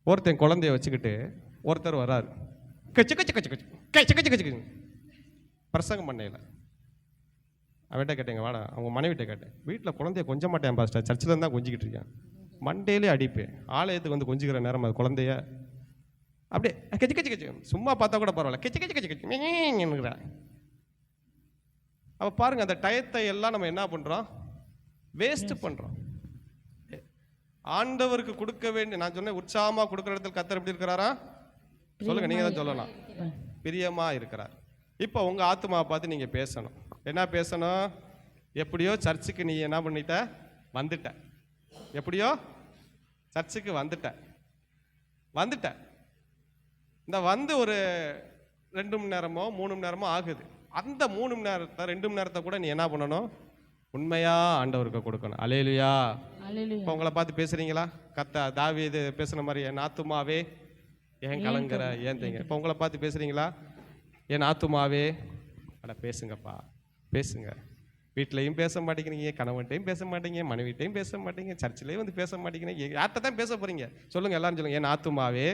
Speaker 1: ஒருத்தன் குழந்தைய வச்சுக்கிட்டு ஒருத்தர் வர்றாரு. கச்சு கச்சு கச்சு கச்சு கச்சு கச்சு கச்சு பிரசங்கம் பண்ணையில் அவன்கிட்ட கேட்டேங்க, வாடா. அவங்க மனைவிட்ட கேட்டேன், வீட்டில் குழந்தைய கொஞ்ச மாட்டேன் பாஸ்டர், சர்ச்சில் இருந்தால் கொஞ்சிக்கிட்டு இருக்கேன், மண்டேலே அடிப்பேன், ஆலயத்துக்கு வந்து கொஞ்சிக்கிற நேரம் அது குழந்தைய அப்படியே கச்சு கச்சு கச்சு, சும்மா பார்த்தா கூட பரவாயில்ல, கச்சு கச்சு கச்சு கச்சுங்கிறா. அப்போ பாருங்கள், அந்த டயத்தை எல்லாம் நம்ம என்ன பண்ணுறோம், வேஸ்ட்டு பண்ணுறோம். ஆண்டவருக்கு கொடுக்க வேண்டிய, நான் சொன்னேன் உற்சாகமாக கொடுக்குற இடத்துல கர்த்தர் எப்படி இருக்கிறாரா சொல்லுங்கள், நீங்கள் தான் சொல்லலாம். பிரியமாக இருக்கிறார். இப்போ உங்கள் ஆத்மாவை பார்த்து நீங்கள் பேசணும். என்ன பேசணும்? எப்படியோ சர்ச்சுக்கு நீ என்ன பண்ணிட்ட, வந்துட்ட. எப்படியோ சர்ச்சுக்கு வந்துட்ட. இந்த வந்து ஒரு 2 மணி நேரமோ 3 மணி நேரமோ ஆகுது. அந்த 3 மணி நேரத்தை 2 மணி நேரத்தை கூட நீ என்ன பண்ணணும், உண்மையா ஆண்டவருக்கு கொடுக்கணும். அல்லேலூயா. இப்போ உங்களை பார்த்து பேசுறீங்களா? தாவீது பேசுன மாதிரி, என் ஆத்துமாவே ஏன் கலங்குற, ஏன் தேங்க. இப்போ உங்களை பார்த்து பேசுறீங்களா? என் ஆத்துமாவே, அட பேசுங்கப்பா, பேசுங்க. வீட்லையும் பேச மாட்டேங்கிறீங்க, கணவன்கிட்டையும் பேச மாட்டேங்க, மனைவிட்டையும் பேச மாட்டேங்க, சர்ச்சிலையும் வந்து பேச மாட்டேங்கிறீங்க. யார்கிட்ட தான் பேச போறீங்க சொல்லுங்க, எல்லாரும் சொல்லுங்க. என் ஆத்துமாவே,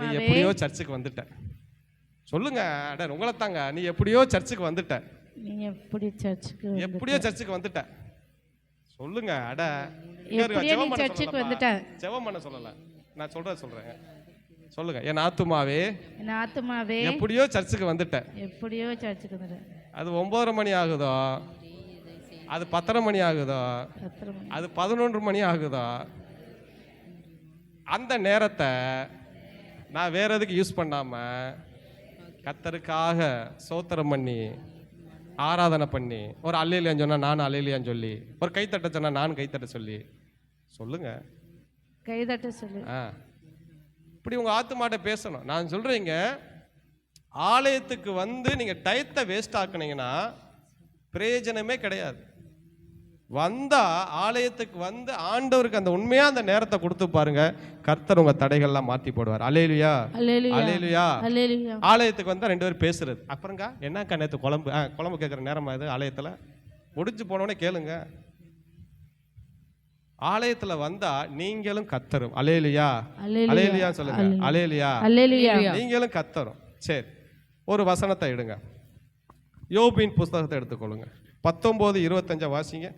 Speaker 1: நீ எப்படியோ சர்ச்சுக்கு வந்துட்ட. சொல்லுங்க, அட உங்களை தாங்க, நீ எப்படியோ சர்ச்சுக்கு வந்துட்ட.
Speaker 3: நீங்க எப்படியோ
Speaker 1: சர்ச்சுக்கு வந்துட்ட. சொல்லுங்க, அட ஜெபம் பண்ண சொல்லல, நான் சொல்றேன். சொல்லுங்க, என் ஆத்துமாவே, எப்படியோ சர்ச்சுக்கு வந்துட்ட. அது 9:30 மணி ஆகுதோ, அது 10:30 மணி ஆகுதோ, அது 11 மணி ஆகுதோ, அந்த நேரத்தை நான் வேற எதுக்கு யூஸ் பண்ணாம கர்த்தருக்காக ஸ்தோத்திரம் பண்ணி ஆராதனை பண்ணி, ஒரு அல்லேலியான்னு சொன்னால் நான் அல்லேலியான்னு சொல்லி, ஒரு கைத்தட்ட சொன்னால் நான் கைத்தட்ட சொல்லி, சொல்லுங்க
Speaker 3: கைதட்ட சொல்லி,
Speaker 1: இப்படி உங்கள் ஆத்துமாட்ட பேசணும். நான் சொல்கிறீங்க, ஆலயத்துக்கு வந்து நீங்கள் டயத்தை வேஸ்ட் ஆக்குனீங்கன்னா பிரயோஜனமே கிடையாது. வந்தால் ஆலயத்துக்கு வந்து ஆண்டவருக்கு அந்த உண்மையாக அந்த நேரத்தை கொடுத்து பாருங்க, கர்த்தர் உங்கள் தடைகள்லாம் மாற்றி போடுவார். அல்லேலூயா. அல்லேலூயா. ஆலயத்துக்கு வந்தால் 2 பேரும் பேசுறது, அப்புறங்க என்னக்கா நேற்று குழம்பு கேட்குற நேரம் இது, ஆலயத்தில் முடிஞ்சு போனோடனே கேளுங்க. ஆலயத்தில் வந்தா நீங்களும் கத்தரும். அல்லேலூயா. அல்லேலூயா சொல்லுங்க. அல்லேலூயா. நீங்களும் கத்தரும். சரி, ஒரு வசனத்தை எடுங்க. யோபின் புஸ்தகத்தை எடுத்துக்கொள்ளுங்க. 19:25 வாசிங்க.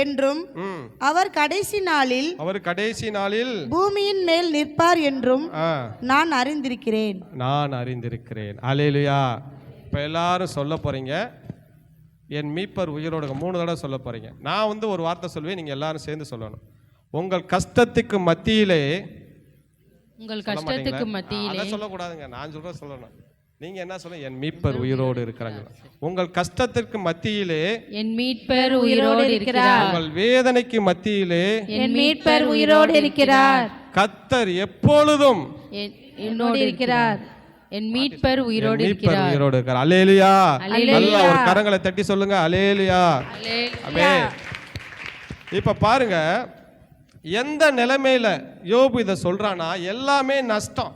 Speaker 2: என்றும் அவர் கடைசி நாளில் பூமியின் மேல் நிற்பார் என்றும் நான் அறிந்திருக்கிறேன்.
Speaker 1: அல்லேலூயா. இப்ப எல்லாரும் சொல்ல போறீங்க, என் மீட்பர் உயிரோடு. 3 தடவை சொல்ல போறீங்க. நான் வந்து ஒரு வார்த்தை சொல்லுவேன், நீங்க எல்லாரும் சேர்ந்து சொல்லணும். உங்கள் கஷ்டத்துக்கு மத்தியிலே.
Speaker 4: உங்கள் கஷ்டத்துக்கு மத்தியிலே.
Speaker 1: அதை சொல்லக்கூடாதுங்க, நான் சொல்றேன் சொல்லணும். நீங்க என்ன சொல்ல? என் மீட்பர் உயிரோடு இருக்கிறாங்க. உங்கள் கஷ்டத்திற்கு மத்தியிலே
Speaker 4: என் மீட்பர் உயிரோடு இருக்கிறார்.
Speaker 1: உங்கள் வேதனைக்கு மத்தியிலே
Speaker 4: என் மீட்பர் உயிரோடு இருக்கிறார்.
Speaker 1: கர்த்தர் எப்பொழுதும்
Speaker 4: என்னோடு இருக்கிறார். என் மீட்பர் உயிரோடு இருக்கிறார்.
Speaker 1: உயிரோடு இருக்கிறார். அல்லேலூயா. நல்லா ஒரு கரங்களை தட்டி சொல்லுங்க, அல்லேலூயா. ஆமென். இப்ப பாருங்க, எந்த நிலைமையில யோபு இதை சொல்றானா, எல்லாமே நஷ்டம்,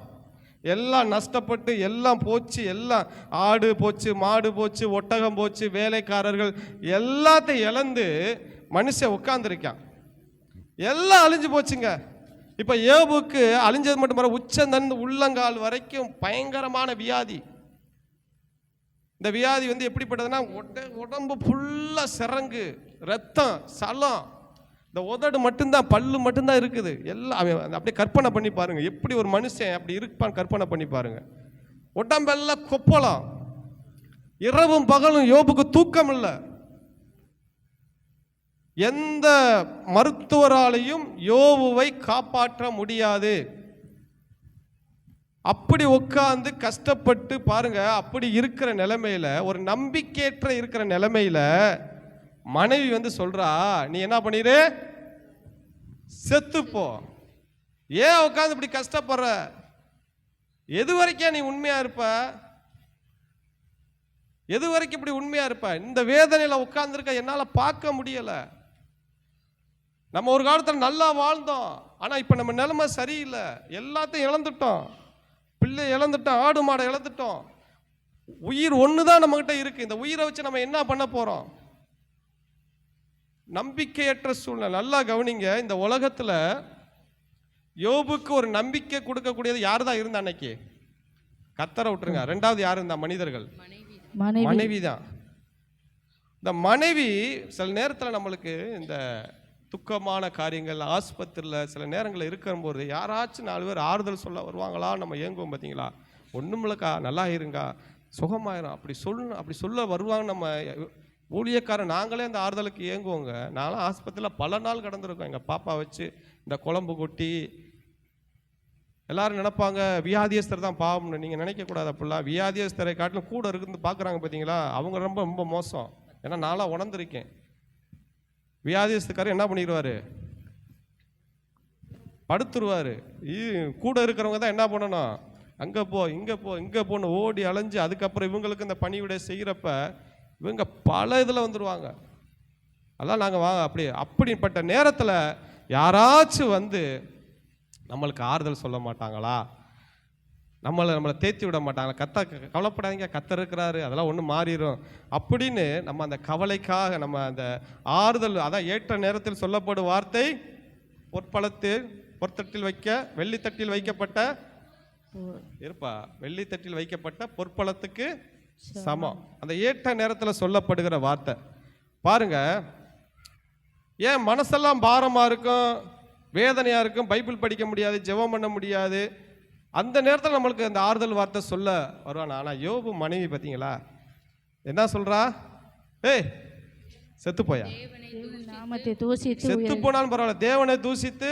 Speaker 1: எல்லாம் நஷ்டப்பட்டு எல்லாம் போச்சு, எல்லாம் ஆடு போச்சு, மாடு போச்சு, ஒட்டகம் போச்சு, வேலைக்காரர்கள் எல்லாத்தையும் இழந்து மனுஷன் உட்கார்ந்துருக்கான். எல்லாம் அழிஞ்சு போச்சுங்க. இப்போ யோபுக்கு அழிஞ்சது மட்டும் உச்சந்தன் உள்ளங்கால் வரைக்கும் பயங்கரமான வியாதி. இந்த வியாதி வந்து எப்படிப்பட்டதுன்னா, உடம்பு ஃபுல்லாக சிறங்கு, ரத்தம், சலம், இந்த உதடு மட்டும்தான், பல்லு மட்டும்தான் இருக்குது. எல்லாம் அப்படியே கற்பனை பண்ணி பாருங்க, எப்படி ஒரு மனுஷன் அப்படி இருப்பான்னு கற்பனை பண்ணி பாருங்க. உடம்பெல்லாம் கொப்பளம், இரவும் பகலும் யோபுக்கு தூக்கம் இல்லை. எந்த மருத்துவராலையும் யோபுவை காப்பாற்ற முடியாது. அப்படி உட்கார்ந்து கஷ்டப்பட்டு பாருங்க. அப்படி இருக்கிற நிலைமையில, ஒரு நம்பிக்கையற்ற இருக்கிற நிலைமையில மனைவி வந்து சொல்றா, நீ என்ன பண்ணிரு, செத்துப்போ. ஏன் உட்காந்து இப்படி கஷ்டப்படுற? எது வரைக்கும் நீ உண்மையா இருப்ப? எது வரைக்கும் இப்படி உண்மையா இருப்ப? இந்த வேதனையில உட்கார்ந்துருக்க என்னால பார்க்க முடியல. நம்ம ஒரு காலத்தில் நல்லா வாழ்ந்தோம், ஆனா இப்ப நம்ம நிலைமை சரியில்லை. எல்லாத்தையும் இழந்துட்டோம், பிள்ளை இழந்துட்டோம், ஆடு மாடை இழந்துட்டோம். உயிர் ஒண்ணுதான் நம்ம கிட்ட இருக்கு. இந்த உயிரை வச்சு நம்ம என்ன பண்ண போறோம்? நம்பிக்கையற்ற சூழ்நிலை. நல்லா கவனிங்க, இந்த உலகத்துல யோபுக்கு ஒரு நம்பிக்கை கொடுக்கக்கூடியது யார் தான் இருந்தா அன்னைக்கு? கர்த்தரை விட்டுருங்க, ரெண்டாவது யார் இருந்தா? மனிதர்கள், மனைவி தான். இந்த மனைவி சில நேரத்தில் நம்மளுக்கு இந்த துக்கமான காரியங்கள், ஆஸ்பத்திரியில் சில நேரங்களில் இருக்கும்போது யாராச்சும் 4 பேர் ஆறுதல் சொல்ல வருவாங்களா, நம்ம ஏங்குவோம் பார்த்தீங்களா? ஒன்றும் இல்லைக்கா, நல்லா இருங்க, சுகமாயிரும், அப்படி சொல்ல வருவாங்க. நம்ம ஊழியக்காரன் நாங்களே அந்த ஆறுதலுக்கு ஏங்குவோங்க. நானும் ஆஸ்பத்திரியில் பல நாள் கடந்திருக்கோம். எங்கள் பாப்பா வச்சு இந்த குழம்பு கொட்டி எல்லாரும் நினைப்பாங்க வியாதியஸ்தர் தான் பாவம்னு. நீங்கள் நினைக்கக்கூடாது அப்படிலாம். வியாதியஸ்தரை காட்டிலும் கூட இருந்து பார்க்குறாங்க பார்த்தீங்களா, அவங்க ரொம்ப ரொம்ப மோசம். ஏன்னா நான்லாம் உணர்ந்திருக்கேன். வியாதியஸ்தக்காரர் என்ன பண்ணிடுவார்? படுத்துருவார். கூட இருக்கிறவங்க தான் என்ன பண்ணணும், அங்கே போ, இங்கே போன்னு ஓடி அலைஞ்சு அதுக்கப்புறம் இவங்களுக்கு இந்த பணிவிடை செய்கிறப்ப இவங்க பல இதில் வந்துடுவாங்க. அதான் நாங்கள் அப்படிப்பட்ட நேரத்தில் யாராச்சும் வந்து நம்மளுக்கு ஆறுதல் சொல்ல மாட்டாங்களா? நம்மளை தேத்தி விட மாட்டாங்களா? கவலைப்படாதீங்க, கர்த்தர் இருக்கிறாரு, அதெல்லாம் ஒன்றும் மாறிடும் அப்படின்னு நம்ம அந்த கவலைக்காக நம்ம அந்த ஆறுதல், அதான் ஏற்ற நேரத்தில் சொல்லப்படும் வார்த்தை, பொற்தட்டில் வைக்க வெள்ளித்தட்டில் வைக்கப்பட்ட இருப்பா, வெள்ளித்தட்டில் வைக்கப்பட்ட பொற்பழத்துக்கு சமம். அந்த ஏற்ற நேரத்தில் சொல்லப்படுகிற வார்த்தை பாருங்க. ஏன் மனசெல்லாம் பாரமா இருக்கும், வேதனையா இருக்கும், பைபிள் படிக்க முடியாது, ஜெபம் பண்ண முடியாது. அந்த நேரத்தில் நம்மளுக்கு அந்த ஆறுதல் வார்த்தை சொல்ல வருவானா? ஆனால் யோபு மனைவி பார்த்தீங்களா என்ன சொல்றா? ஏய் செத்து போயா, செத்து போனாலும் பரவாயில்ல, தேவனை தூசித்து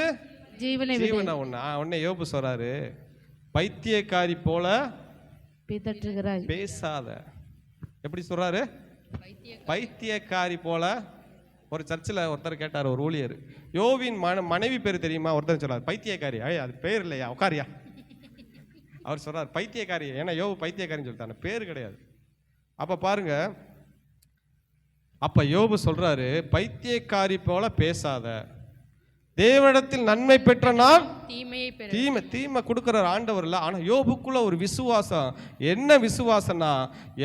Speaker 1: ஜீவனை உன்னை யோபு சொல்றாரு, பைத்தியக்காரி போல பேசாத. எப்படி சொல்றாரு? பைத்தியக்காரி போல. ஒரு சர்ச்சில் ஒருத்தர் கேட்டார், ஒரு ஊழியர், யோவின் மனைவி பேர் தெரியுமா? ஒருத்தர் சொல்றாரு பைத்தியக்காரி. அது பேர் இல்லையா, உட்காரியா. அவர் சொல்றார் பைத்தியக்காரி. ஏன்னா யோபு பைத்தியக்காரின்னு சொல்லிட்டாங்க, பேர் கிடையாது. அப்ப பாருங்க, அப்ப யோபு சொல்றாரு, பைத்தியக்காரி போல பேசாத, தேவனிடத்தில் நன்மை பெற்ற நான் தீமை கொடுக்கிற ஆண்டவர் இல்லை. ஆனா யோபுக்குள்ள ஒரு விசுவாசம். என்ன விசுவாசம்னா,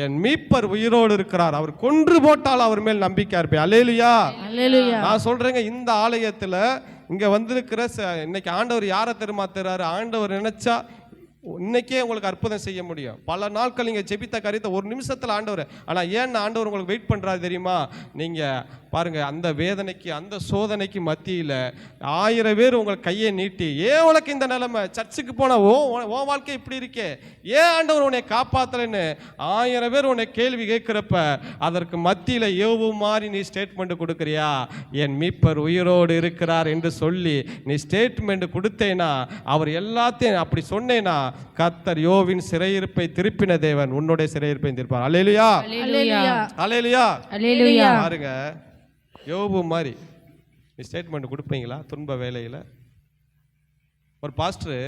Speaker 1: என் மீட்பர் உயிரோடு இருக்கிறார், அவர் கொன்று போட்டால் அவர் மேல் நம்பிக்கை இருப்பேன். அல்லேலூயா. நான் சொல்றேங்க, இந்த ஆலயத்துல இங்க வந்திருக்கிற இன்னைக்கு ஆண்டவர் யாரை தெரியுமா தர்றாரு? ஆண்டவர் நினைச்சா இன்னைக்கே உங்களுக்கு அற்புதம் செய்ய முடியும். பல நாட்கள் நீங்கள் ஜெபித்த காரியத்தை ஒரு நிமிஷத்தில் ஆண்டவர். ஆனால் ஏன் ஆண்டவர் உங்களுக்கு வெயிட் பண்ணுறாரு தெரியுமா? நீங்கள் பாருங்க, அந்த வேதனைக்கு அந்த சோதனைக்கு மத்தியில் 1000 பேர் உங்கள் கையை நீட்டி, ஏன் உனக்கு இந்த நிலைமை, சர்ச்சுக்கு போன ஓ வாழ்க்கை இப்படி இருக்கே, ஏன் ஆண்டவர் உன்னை காப்பாற்றலைன்னு 1000 பேர் உன்னை கேள்வி கேட்குறப்ப அதற்கு மத்தியில் யோபு மாதிரி நீ ஸ்டேட்மெண்ட் கொடுக்குறியா? என் மீட்பர் உயிரோடு இருக்கிறார் என்று சொல்லி நீ ஸ்டேட்மெண்ட் கொடுத்தேனா, அவர் எல்லாத்தையும் அப்படி சொன்னேனா, கர்த்தர் யோவின் சிறையிருப்பை திருப்பின தேவன் உன்னுடைய சிறையிருப்பை திருப்பார். அல்லேலூயா, அல்லேலூயா, அல்லேலூயா. பாருங்க, யோபு மாதிரி நீ ஸ்டேட்மெண்ட் கொடுப்பீங்களா துன்ப வேலையில்? ஒரு பாஸ்டர்,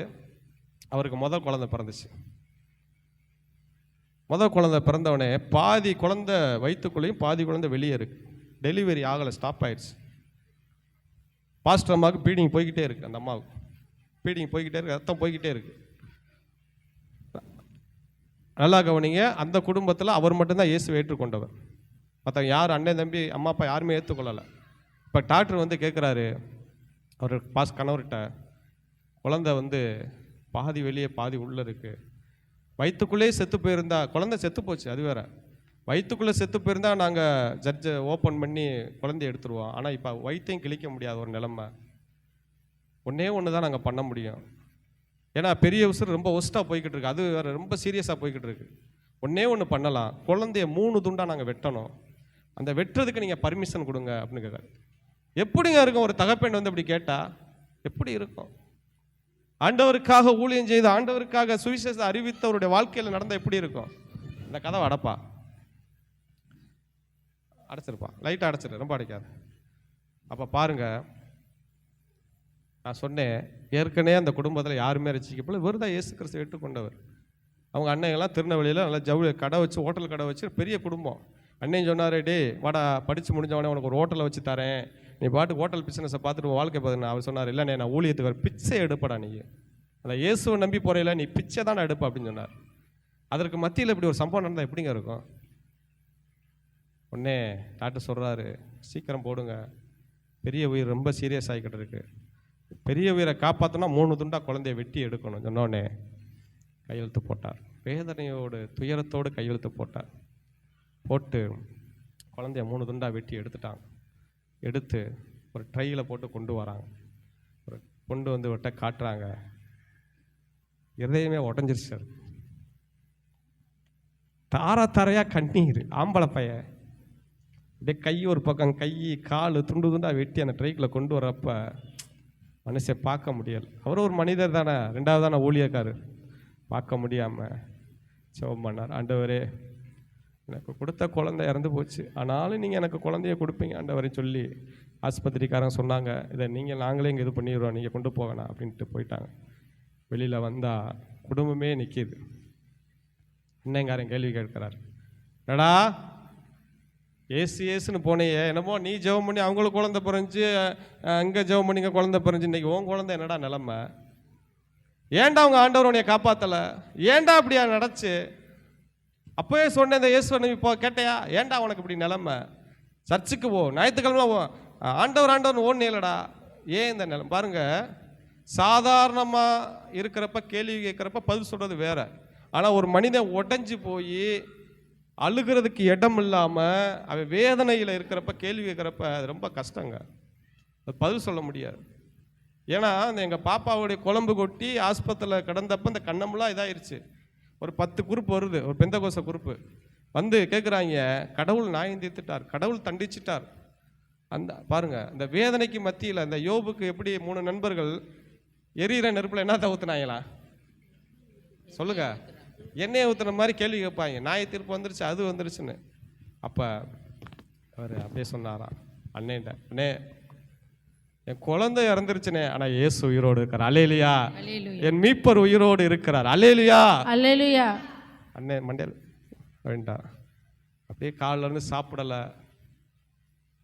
Speaker 1: அவருக்கு முதல் குழந்தை பிறந்துச்சு. முதல் குழந்தை பிறந்தவனே பாதி குழந்தை வயிற்றுக்குள்ளேயும் பாதி குழந்தை வெளியே இருக்கு. டெலிவரி ஆகலை, ஸ்டாப் ஆயிடுச்சு. பாஸ்டர் அம்மாவுக்கு பீடிங் போய்கிட்டே இருக்கு, அந்த அம்மாவுக்கு பீடிங் போய்கிட்டே இருக்கு, ரத்தம் போய்கிட்டே இருக்கு. நல்லா கவனிங்க, அந்த குடும்பத்தில் அவர் மட்டும்தான் இயேசுவை ஏற்றுக்கொண்டவர். மற்றவங்க யார், அண்ணன் தம்பி அம்மா அப்பா யாருமே ஏற்றுக்கொள்ளலை. இப்போ டாக்டர் வந்து கேட்குறாரு அவர் கணவர்கிட்ட, குழந்தை வந்து பாதி வெளியே பாதி உள்ளே இருக்குது, வயிற்றுக்குள்ளேயே செத்து போயிருந்தா, குழந்தை செத்து போச்சு அது வேற, வயிற்றுக்குள்ளே செத்து போயிருந்தா நாங்கள் ஜட்ஜை ஓப்பன் பண்ணி குழந்தைய எடுத்துருவோம், ஆனால் இப்போ வயிற்றையும் கிழிக்க முடியாத ஒரு நிலைமை, ஒன்றே ஒன்று தான் நாங்கள் பண்ண முடியும். ஏன்னா பெரிய உசுறு ரொம்ப ஒஸ்ட்டாக போய்கிட்டு இருக்கு, அது வேறு ரொம்ப சீரியஸாக போய்கிட்டு இருக்கு. ஒன்றே ஒன்று பண்ணலாம், குழந்தைய 3 துண்டாக நாங்கள் வெட்டணும், அந்த வெட்டுறதுக்கு நீங்கள் பர்மிஷன் கொடுங்க அப்படின்னு கேட்குறாரு. எப்படிங்க இருக்கும் ஒரு தகப்பன் வந்து அப்படி கேட்டால் எப்படி இருக்கும்? ஆண்டவருக்காக ஊழியம் செய்து ஆண்டவருக்காக சுவிசேஷத்தை அறிவித்தவருடைய வாழ்க்கையில் நடந்தால் எப்படி இருக்கும்? இந்த கதவை அடைப்பா, அடைச்சிருப்பா, லைட்டாக அடைச்சிரு, ரொம்ப அடைக்காது. அப்போ பாருங்க, நான் சொன்னேன் ஏற்கனவே அந்த குடும்பத்தில் யாருமே ரசிக்கப்படல, இவர் தான் இயேசு கிறிஸ்து ஏற்றுக்கொண்டவர். அவங்க அண்ணங்கள்லாம் திருநெல்வேலியில் நல்லா ஜவுளி கடை வச்சு, ஹோட்டல் கடை வச்சு பெரிய குடும்பம். அண்ணன் சொன்னார், டே வாடா, படித்து முடிஞ்சவனே உனக்கு ஒரு ஹோட்டலை வச்சு தரேன், நீ பாட்டு ஹோட்டல் பிஸ்னஸை பார்த்துட்டு வாழ்க்கை பார்த்துன்னு. அவர் சொன்னார், இல்லைண்ணே நான் ஊழியத்துக்கு வர பிச்சை எடுப்படா, நீ அந்த இயேசுவை நம்பி போறையில நீ பிச்சை தானே எடுப்ப அப்படின்னு சொன்னார். அதற்கு மத்தியில் இப்படி ஒரு சம்பவம் நடந்தால் எப்படிங்க இருக்கும்? உடனே டாக்டர் சொல்கிறாரு, சீக்கிரம் போடுங்க, பெரிய உயிர் ரொம்ப சீரியஸ் ஆகிக்கிட்டு இருக்கு, பெரிய உயிரை காப்பாற்றினா 3 துண்டாக குழந்தைய வெட்டி எடுக்கணும் சொன்னோடனே கையெழுத்து போட்டார். வேதனையோடு துயரத்தோடு கையெழுத்து போட்டார். போட்டு குழந்தைய 3 துண்டாக வெட்டி எடுத்துட்டாங்க. எடுத்து ஒரு ட்ரையில் போட்டு கொண்டு வராங்க. ஒரு கொண்டு வந்து விட்ட காட்டுறாங்க, இருதயமே உடஞ்சிருச்சு. தாரையாக கண்ணீர். ஆம்பளை பையன் அப்படியே கை ஒரு பக்கம், கை கால் துண்டு துண்டாக வெட்டி அந்த ட்ரைக்கில் கொண்டு வரப்ப மனுஷன் பார்க்க முடியலை. அவர் ஒரு மனிதர் தானே, 2வது தானே ஊழியக்காரர், பார்க்க முடியாமல் ஜெபம் பண்ணார். ஆண்டவரே, எனக்கு கொடுத்த குழந்தை இறந்து போச்சு, ஆனாலும் நீங்கள் எனக்கு குழந்தைய கொடுப்பீங்க ஆண்டவரை சொல்லி ஆஸ்பத்திரிக்காரங்க சொன்னாங்க, இதை நாங்களே இங்கே இது பண்ணிடுறோம், நீங்கள் கொண்டு போகணும் அப்படின்ட்டு போயிட்டாங்க. வெளியில் வந்தால் குடும்பமே நிற்கிது. இன்னங்காரன் கேள்வி கேட்கிறார், என்னடா ஏசுன்னு போனையே, என்னமோ நீ ஜெபம் பண்ணி அவங்களுக்கு குழந்தை பிறந்துச்சு, அங்கே ஜெபம் பண்ணிங்க குழந்தை பிறந்துச்சு, இன்றைக்கி உன் குழந்தை என்னடா நிலமை? ஏன்டா அவங்க ஆண்டவர் உன்னைய காப்பாற்றலை? ஏன்டா அப்படியா நடச்சு? அப்போவே சொன்னேன் இந்த இயேசுவை இப்போ கேட்டையா? ஏன்டா உனக்கு இப்படி நிலமை? சர்ச்சுக்கு போ, ஞாயிற்றுக்கிழமை போ, ஆண்டவர் ஓன்னு இல்லைடா. ஏன் இந்த நிலம்? பாருங்கள், சாதாரணமாக இருக்கிறப்ப கேள்வி கேட்குறப்ப பதில் சொல்கிறது வேற, ஆனால் ஒரு மனிதன் உடஞ்சி போய் அழுகிறதுக்கு இடம் இல்லாமல் அவன் வேதனையில் இருக்கிறப்ப கேள்வி கேட்குறப்ப அது ரொம்ப கஷ்டங்க, அது பதில் சொல்ல முடியாது. ஏன்னா அந்த எங்கள் பாப்பாவுடைய குழம்பு கொட்டி ஆஸ்பத்திரியில் கிடந்தப்போ இந்த கண்ணமெல்லாம் இதாகிருச்சு. ஒரு 10 குரூப் வருது, ஒரு பெந்தகோச குரூப்பு வந்து கேட்குறாங்க, கடவுள் நியாயம் தீர்த்துட்டார், கடவுள் தண்டிச்சிட்டார். அந்த பாருங்க, இந்த வேதனைக்கு மத்தியில் அந்த யோபுக்கு எப்படி 3 நண்பர்கள் எரியிற நெருப்பில் என்ன ஊற்றுனாங்களா சொல்லுங்க, எண்ணெயை ஊற்றுன மாதிரி கேள்வி கேட்பாங்க, நியாய தீர்ப்பு வந்துருச்சு அது வந்துருச்சுன்னு. அப்போ அவர் அப்படியே சொன்னாராம் அண்ணேண்ட, அண்ணே என் குழந்தை இறந்துருச்சுனே, ஆனால் இயேசு உயிரோடு இருக்கிறார், அல்லேலூயா, என் மீட்பர் உயிரோடு இருக்கிறார், அல்லேலூயா, அல்லேலூயா. அண்ணே மண்டேல் வேண்டாம், அப்படியே காலிலேருந்து சாப்பிடலை,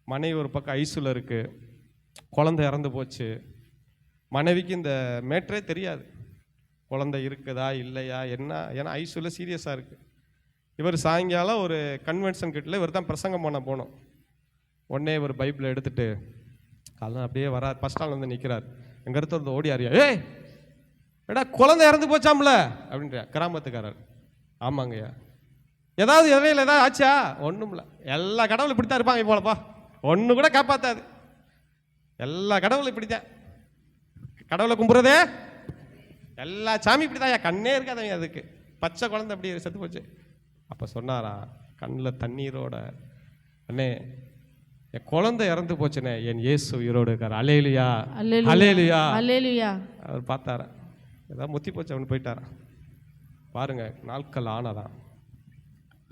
Speaker 1: மனைவி ஒரு பக்கம் ஐசியூவில் இருக்குது, குழந்தை இறந்து போச்சு. மனைவிக்கு இந்த மேட்டரே தெரியாது, குழந்தை இருக்குதா இல்லையா என்ன, ஏன்னா ஐசியூவில் சீரியஸாக இருக்குது. இவர் சாயங்காலம் ஒரு கன்வென்ஷன் கிட்ட இவர் தான் பிரசங்கம் பண்ண போனோம். உடனே இவர் பைபிளை எடுத்துகிட்டு காலம் அப்படியே வரார், ஃபஸ்ட் நாள் வந்து நிற்கிறார். எங்கள் இடத்துல இருந்து ஓடியாரியா, ஏய் ஏடா குழந்தை இறந்து போச்சாம்ல அப்படின்ற கிராமத்துக்காரர். ஆமாங்கய்யா, ஏதாவது இடையில ஏதாவது ஆச்சா? ஒன்றும் இல்லை, எல்லா கடவுளும் இப்படித்தான் இருப்பாங்க போலப்பா ஒன்று கூட காப்பாற்றாது. எல்லா கடவுளும் இப்படித்தான். கடவுளை கும்புறதே எல்லா சாமி இப்படிதான். கண்ணே இருக்காதவங்க அதுக்கு. பச்சை குழந்தை அப்படி செத்து போச்சு. அப்போ சொன்னாரா கண்ணில் தண்ணீரோட, அண்ணே என் குழந்தை இறந்து போச்சுனே, என் இயேசு உயிரோடு இருக்கார். அல்லேலூயா அல்லேலூயா அல்லேலூயா. அவர் பார்த்தாரா ஏதாவது முத்தி போச்சு அவனு போயிட்டாரா. பாருங்க, நாட்கள் ஆனதான்,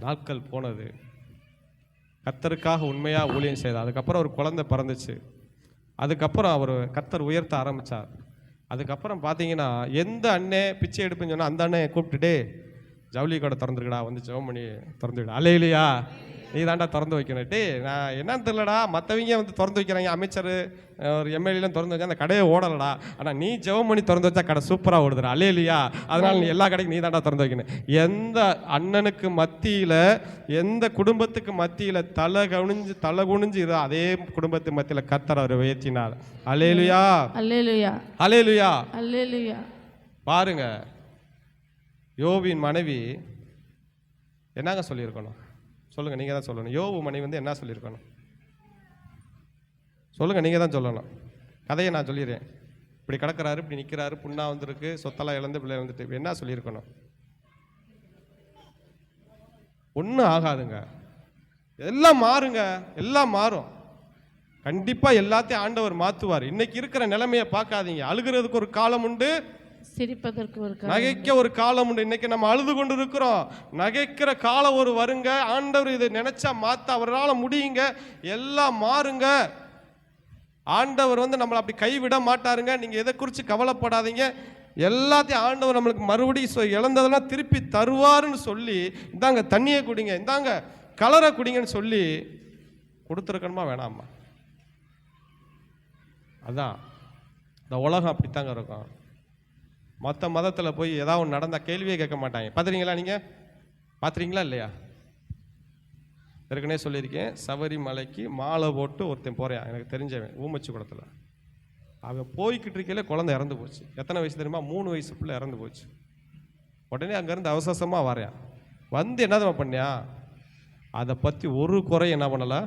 Speaker 1: நாட்கள் போனது. கர்த்தருக்காக உண்மையாக ஊழியம் செய்தார். அதுக்கப்புறம் ஒரு குழந்தை பிறந்துச்சு. அதுக்கப்புறம் அவர் கர்த்தர் உயர்த்த ஆரம்பித்தார். அதுக்கப்புறம் பார்த்தீங்கன்னா எந்த அண்ணே பிச்சை எடுப்புன்னு சொன்னால் அந்த அண்ணே கூப்பிட்டுட்டு ஜவுளி கடை திறந்துருக்கடா, வந்து ஜெபம் பண்ணி திறந்துவிடா. அல்லேலூயா, நீ தாண்டா திறந்து வைக்கணுட்டு. நான் என்னன்னு தெரியலடா, மற்றவங்க வந்து திறந்து வைக்கிறாங்க, அமைச்சர் ஒரு எம்எல்ஏலாம் திறந்து வச்சா அந்த கடையை ஓடலடா, ஆனால் நீ ஜெபம் பண்ணி திறந்து வச்சா கடை சூப்பராக ஓடுதுடா. அல்லேலூயா, அதனால் நீ எல்லா கடைக்கும் நீ தாண்டா திறந்து வைக்கணும். எந்த அண்ணனுக்கு மத்தியில், எந்த குடும்பத்துக்கு மத்தியில் தலை குனிஞ்சு அதே குடும்பத்து மத்தியில் கர்த்தர் அவர் உயர்த்தினார். அல்லேலூயா அல்லேலூயா அல்லேலூயா அல்லேலூயா. பாருங்க, யோபின் மனைவி என்னங்க சொல்லியிருக்கணும் சொல்லுங்க, நீங்க தான் சொல்லணும். யோபு மனைவி வந்து என்ன சொல்லியிருக்கணும் சொல்லுங்க, நீங்க தான் சொல்லணும். கதையை நான் சொல்லிடுறேன். இப்படி கிடக்கிறாரு, இப்படி நிற்கிறாரு, புண்ணா வந்துருக்கு, சொத்தெல்லாம் இழந்து பிள்ளை இழந்துட்டு என்ன சொல்லியிருக்கணும்? ஒன்றும் ஆகாதுங்க, எல்லாம் மாறுங்க, எல்லாம் மாறும். கண்டிப்பா எல்லாத்தையும் ஆண்டவர் மாற்றுவார். இன்னைக்கு இருக்கிற நிலைமையை பார்க்காதீங்க. அழுகிறதுக்கு ஒரு காலம் உண்டு,
Speaker 4: சிரிப்பதற்கு ஒரு காலம்,
Speaker 1: நகைக்க ஒரு காலம் உண்டு. இன்னைக்கு நம்ம அழுது கொண்டு இருக்கிறோம், நகைக்கிற காலம் ஒரு வருங்க. ஆண்டவர் இதை நினைச்சா மாத்த அவரால் முடியுங்க. எல்லாம் மாறுங்க. ஆண்டவர் வந்து நம்மளை அப்படி கைவிட மாட்டாருங்க. நீங்க எதை குறித்து கவலைப்படாதீங்க. எல்லாத்தையும் ஆண்டவர் நம்மளுக்கு மறுபடியும் இழந்ததெல்லாம் திருப்பி தருவாருன்னு சொல்லி, இந்தாங்க தண்ணியை குடிங்க, இந்தாங்க கலரை குடிங்கன்னு சொல்லி கொடுத்துருக்கணுமா வேணாமா? அதான் இந்த உலகம் அப்படித்தாங்க இருக்கும். மற்ற மதத்தில் போய் ஏதாவது ஒன்று நடந்தால் கேள்வியே கேட்க மாட்டாங்க. பார்த்துறீங்களா? நீங்கள் பார்த்துறீங்களா இல்லையா? ஏற்கனவே சொல்லியிருக்கேன், சபரிமலைக்கு மாலை போட்டு ஒருத்தன் போகிறேன், எனக்கு தெரிஞ்சவன், ஊமச்சி குளத்தில். அவன் போய்கிட்டு இருக்கையில குழந்தை இறந்து போச்சு. எத்தனை வயசு தெரியுமா? 3 வயசு பிள்ளை இறந்து போச்சு. உடனே அங்கேருந்து அவசரமாக வரேன். வந்து என்ன தான் பண்ணியா, அதை பற்றி ஒரு குறை என்ன பண்ணலை,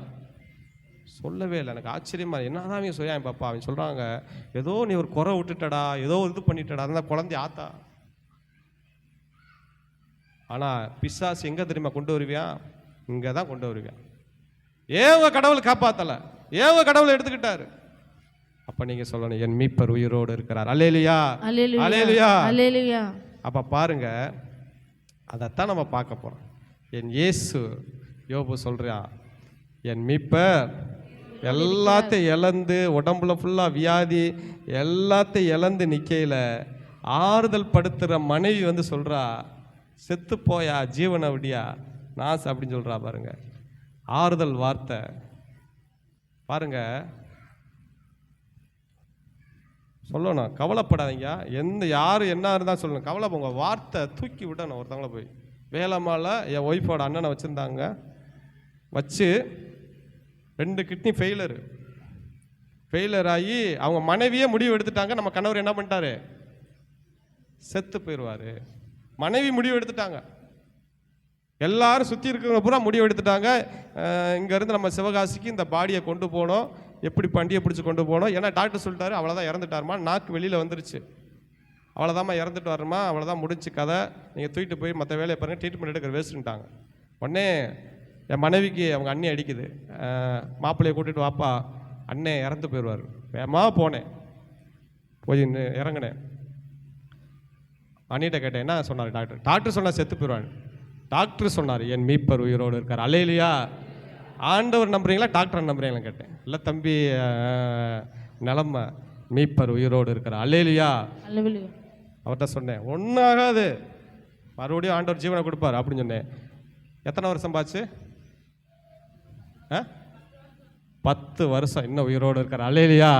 Speaker 1: சொல்லவே இல்லை. எனக்கு ஆச்சரியமா, என்னதான் அவங்க சொல்லியா பாப்பா, அவங்க சொல்கிறாங்க ஏதோ நீ ஒரு குறை விட்டுட்டடா, ஏதோ இது பண்ணிட்டடா, அதான் குழந்தை ஆத்தா. ஆனால் பிசாசு எங்கே தெரியுமா கொண்டு வருவியா? இங்கே தான் கொண்டு வருவியா. ஏவ கடவுள் காப்பாற்றலை, ஏவ கடவுள் எடுத்துக்கிட்டாரு. அப்போ நீங்கள் சொல்லணும், என் மீட்பர் உயிரோடு இருக்கிறார். அல்லேலூயா அல்லேலூயா அல்லேலூயா. அப்போ பாருங்க, அதைத்தான் நம்ம பார்க்க போகிறோம். என் இயேசு, யோபு சொல்கிறான், என் மீட்பர் எல்லாத்தையும் இழந்து, உடம்புல ஃபுல்லாக வியாதி, எல்லாத்தையும் இழந்து நிற்கையில் ஆறுதல் படுத்துகிற மனைவி வந்து சொல்கிறா, செத்து போயா, ஜீவனை விடியா, நாஸ் அப்படின்னு சொல்கிறா. பாருங்க, ஆறுதல் வார்த்தை. பாருங்க, சொல்லணும், கவலைப்படாதீங்க. யார் என்ன இருந்தால் சொல்லணும், கவலை உங்கள் வார்த்தை தூக்கி விடணும். ஒருத்தவங்கள போய் வேலம்மாவில் என் ஒய்ஃபோட அண்ணனை வச்சுருந்தாங்க, வச்சு 2 கிட்னி ஃபெயிலர் ஆகி அவங்க மனைவியே முடிவு எடுத்துட்டாங்க. நம்ம கணவர் என்ன பண்ணிட்டாரு, செத்து போயிடுவார். மனைவி முடிவு எடுத்துட்டாங்க. எல்லாரும் சுற்றி இருக்கிறவங்க பூரா முடிவு எடுத்துட்டாங்க. இங்கேருந்து நம்ம சிவகாசிக்கு இந்த பாடியை கொண்டு போனோம், எப்படி பண்டிகை பிடிச்சி கொண்டு போனோம். ஏன்னா டாக்டர் சொல்லிட்டாரு, அவ்வளோதான் இறந்துட்டாருமா, நாக்கு வெளியில் வந்துருச்சு, அவ்வளோதாம்மா இறந்துட்டு வரமா, அவ்வளோதான் முடிச்சு கதை, நீங்கள் தூக்கிட்டு போய் மற்ற வேலையை பாருங்கள், ட்ரீட்மெண்ட் எடுக்கிற வேஸ்ட்டுன்ட்டாங்க. உடனே என் மனைவிக்கு அவங்க அண்ணி அடிக்குது, மாப்பிள்ளையை கூட்டிகிட்டு வாப்பா, அண்ணே இறந்து போயிடுவார். வேகமாக போனேன், போய் இறங்கினேன். அண்ணிட்ட கேட்டேன், என்ன சொன்னார் டாக்டர்? டாக்டர் சொன்னார் செத்து போயிடுவான். டாக்டர் சொன்னார், என் மீட்பர் உயிரோடு இருக்கார். அல்லேலூயா. ஆண்டவர் நம்புறீங்களா, டாக்டர் நம்புறீங்களா கேட்டேன். இல்லை தம்பி, நிலமை மீட்பர் உயிரோடு இருக்கிறார். அல்லேலூயா. அவர்கிட்ட சொன்னேன், ஒன்றும் ஆகாது, மறுபடியும் ஆண்டவர் ஜீவனை கொடுப்பார் அப்படின்னு சொன்னேன். எத்தனை வருஷம் பாச்சு? 10 வருஷம் இன்னும் உயிரோடு இருக்கிறார். அல்லேலூயா.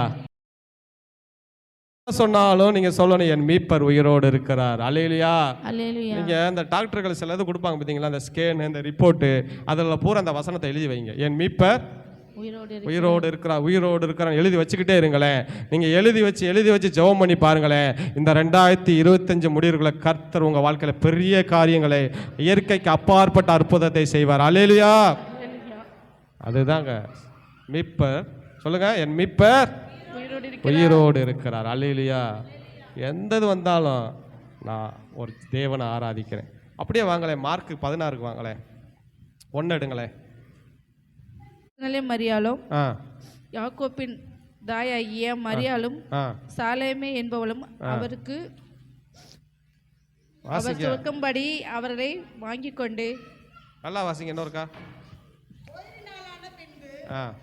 Speaker 1: சொன்னாலும் நீங்க சொல்லணும், என் மீட்பர் உயிரோடு இருக்கிறார். அல்லேலூயா. நீங்க இந்த டாக்டர்கள் சிலது கொடுப்பாங்க பார்த்தீங்களா, அந்த ஸ்கேன், இந்த ரிப்போர்ட்டு, அதில் பூரா அந்த வசனத்தை எழுதி வைங்க. என் மீட்பர் உயிரோடு இருக்கிறார், உயிரோடு இருக்கிறார் எழுதி வச்சுக்கிட்டே இருங்களேன். நீங்க எழுதி வச்சு ஜெபம் பண்ணி பாருங்களேன். இந்த 2025 முடிவுகளை கர்த்தர் உங்க வாழ்க்கையில பெரிய காரியங்களை, இயற்கைக்கு அப்பாற்பட்ட அற்புதத்தை செய்வார். அல்லேலூயா. அதுதாங்க மீட்பர். சொல்லுங்க, என் மீட்பர் உயிரோடு இருக்கிறார். அல்லேலூயா. எந்த இது வந்தாலும் நான் ஒரு தேவனை ஆராதிக்கிறேன். அப்படியே வாங்களேன், மார்க் 16 வாங்களேன், 1 எடுங்களேன்.
Speaker 2: மரியாளும்
Speaker 1: ஆ
Speaker 2: யாக்கோப்பின் தாயாகிய மரியாளும்
Speaker 1: ஆ
Speaker 2: சாலேமே என்பவளும் அவருக்கு அவர் சொல்லும்படி அவர்களை வாங்கி கொண்டு.
Speaker 1: நல்லா வாசிங்க இன்னொருக்கா.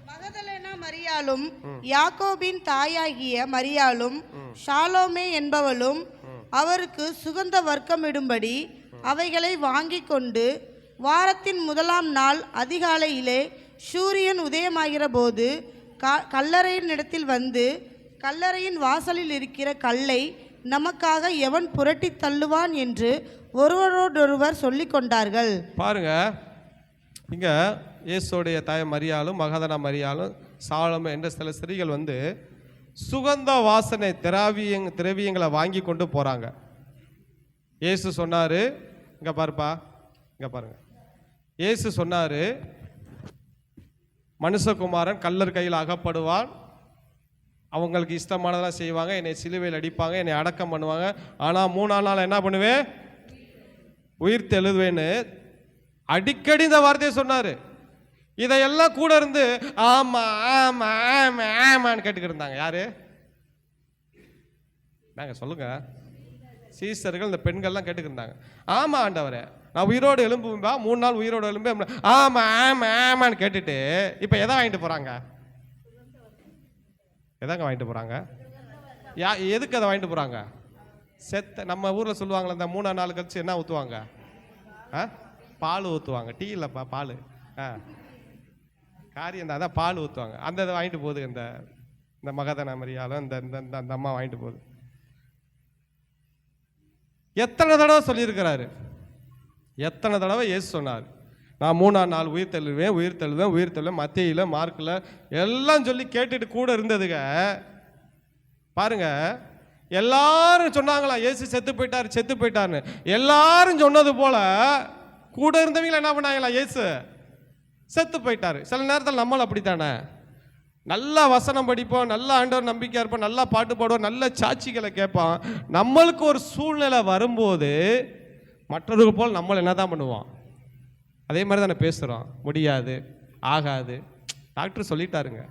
Speaker 2: மகதலேனா மரியாளும் யாக்கோபின் தாயாகிய மரியாளும் ஷாலோமே என்பவளும் அவருக்கு சுகந்த வர்க்கமிடும்படி அவைகளை வாங்கி கொண்டு வாரத்தின் முதலாம் நாள் அதிகாலையிலே சூரியன் உதயமாகிற போது கல்லறையின் இடத்தில் வந்து கல்லறையின் வாசலில் இருக்கிற கல்லை நமக்காக எவன் புரட்டி தள்ளுவான் என்று ஒருவரோடொருவர் சொல்லிக் கொண்டார்கள்.
Speaker 1: பாருங்க, இங்க இயேசுடைய தாய் மரியாளும் மகதனா மரியாளும் சாலோமே என்ற சில ஸ்திரீகள் வந்து சுகந்த வாசனை திரவியங்களை வாங்கி கொண்டு போறாங்க. இயேசு சொன்னாரு, இங்க பாருப்பா, இங்க பாருங்க, இயேசு சொன்னாரு, மனுஷகுமாரன் கல்லர் கையில் அகப்படுவான், அவங்களுக்கு இஷ்டமானதெல்லாம் செய்வாங்க, என்னை சிலுவையில் அடிப்பாங்க, என்னை அடக்கம் பண்ணுவாங்க, ஆனால் 3ஆம் நாள் என்ன பண்ணுவேன், உயிர் தெழுவேன்னு அடிக்கடி இந்த வார்த்தையை சொன்னார். இதையெல்லாம் கூட இருந்து ஆமா ஆமா ஆமா ஆமான்னு கேட்டுக்கிட்டு இருந்தாங்க. யாரு? நாங்கள் சொல்லுங்க, சீசர்கள், இந்த பெண்கள்லாம் கேட்டுக்கிட்டு ஆமா ஆண்டவரே, நான் உயிரோடு எலும்பும்பா, 3 நாள் உயிரோடு எலும்பு, ஆமா ஆமா ஆமான்னு கேட்டுட்டு இப்போ எதை வாங்கிட்டு போகிறாங்க? எதாங்க வாங்கிட்டு போகிறாங்க? எதுக்கு அதை வாங்கிட்டு போகிறாங்க? நம்ம ஊரில் சொல்லுவாங்களே, இந்த 3ஆம் நாள் கழிச்சு என்ன ஊற்றுவாங்க? பால் ஊற்றுவாங்க. டீ இல்லைப்பா, பால். காரியம் தான், அதான் பால் ஊற்றுவாங்க. அந்த இதை வாங்கிட்டு போகுது இந்த மகதனா மரியாளும் இந்த அம்மா வாங்கிட்டு போகுது. எத்தனை தடவை சொல்லியிருக்கிறாரு, எத்தனை தடவை இயேசு சொன்னார், நான் 3ஆம் நாள் உயிர் தெழுவேன் உயிர் தெழுவேன் உயிர் தெழுவேன். மத்தேயில மார்க்கில் எல்லாம் சொல்லி கேட்டுட்டு கூட இருந்ததுங்க. பாருங்க, எல்லாரும் சொன்னாங்களா இயேசு செத்து போயிட்டார் செத்து போயிட்டார்னு. எல்லாரும் சொன்னது போல கூட இருந்தவங்கள என்ன பண்ணாங்களா, இயேசு செத்து போயிட்டாரு. சில நேரத்தில் நம்மளும் அப்படித்தானே, நல்லா வசனம் படிப்போம், நல்லா ஆண்டவர் நம்பிக்கையாக இருப்போம், நல்லா பாட்டு பாடுவோம், நல்ல சாட்சிகளை கேட்போம். நம்மளுக்கு ஒரு சூழ்நிலை வரும்போது மற்றவர்கள் போல் நம்மளை என்ன தான் பண்ணுவோம், அதே மாதிரி தானே பேசுகிறோம். முடியாது, ஆகாது, டாக்டர் சொல்லிட்டாருங்க,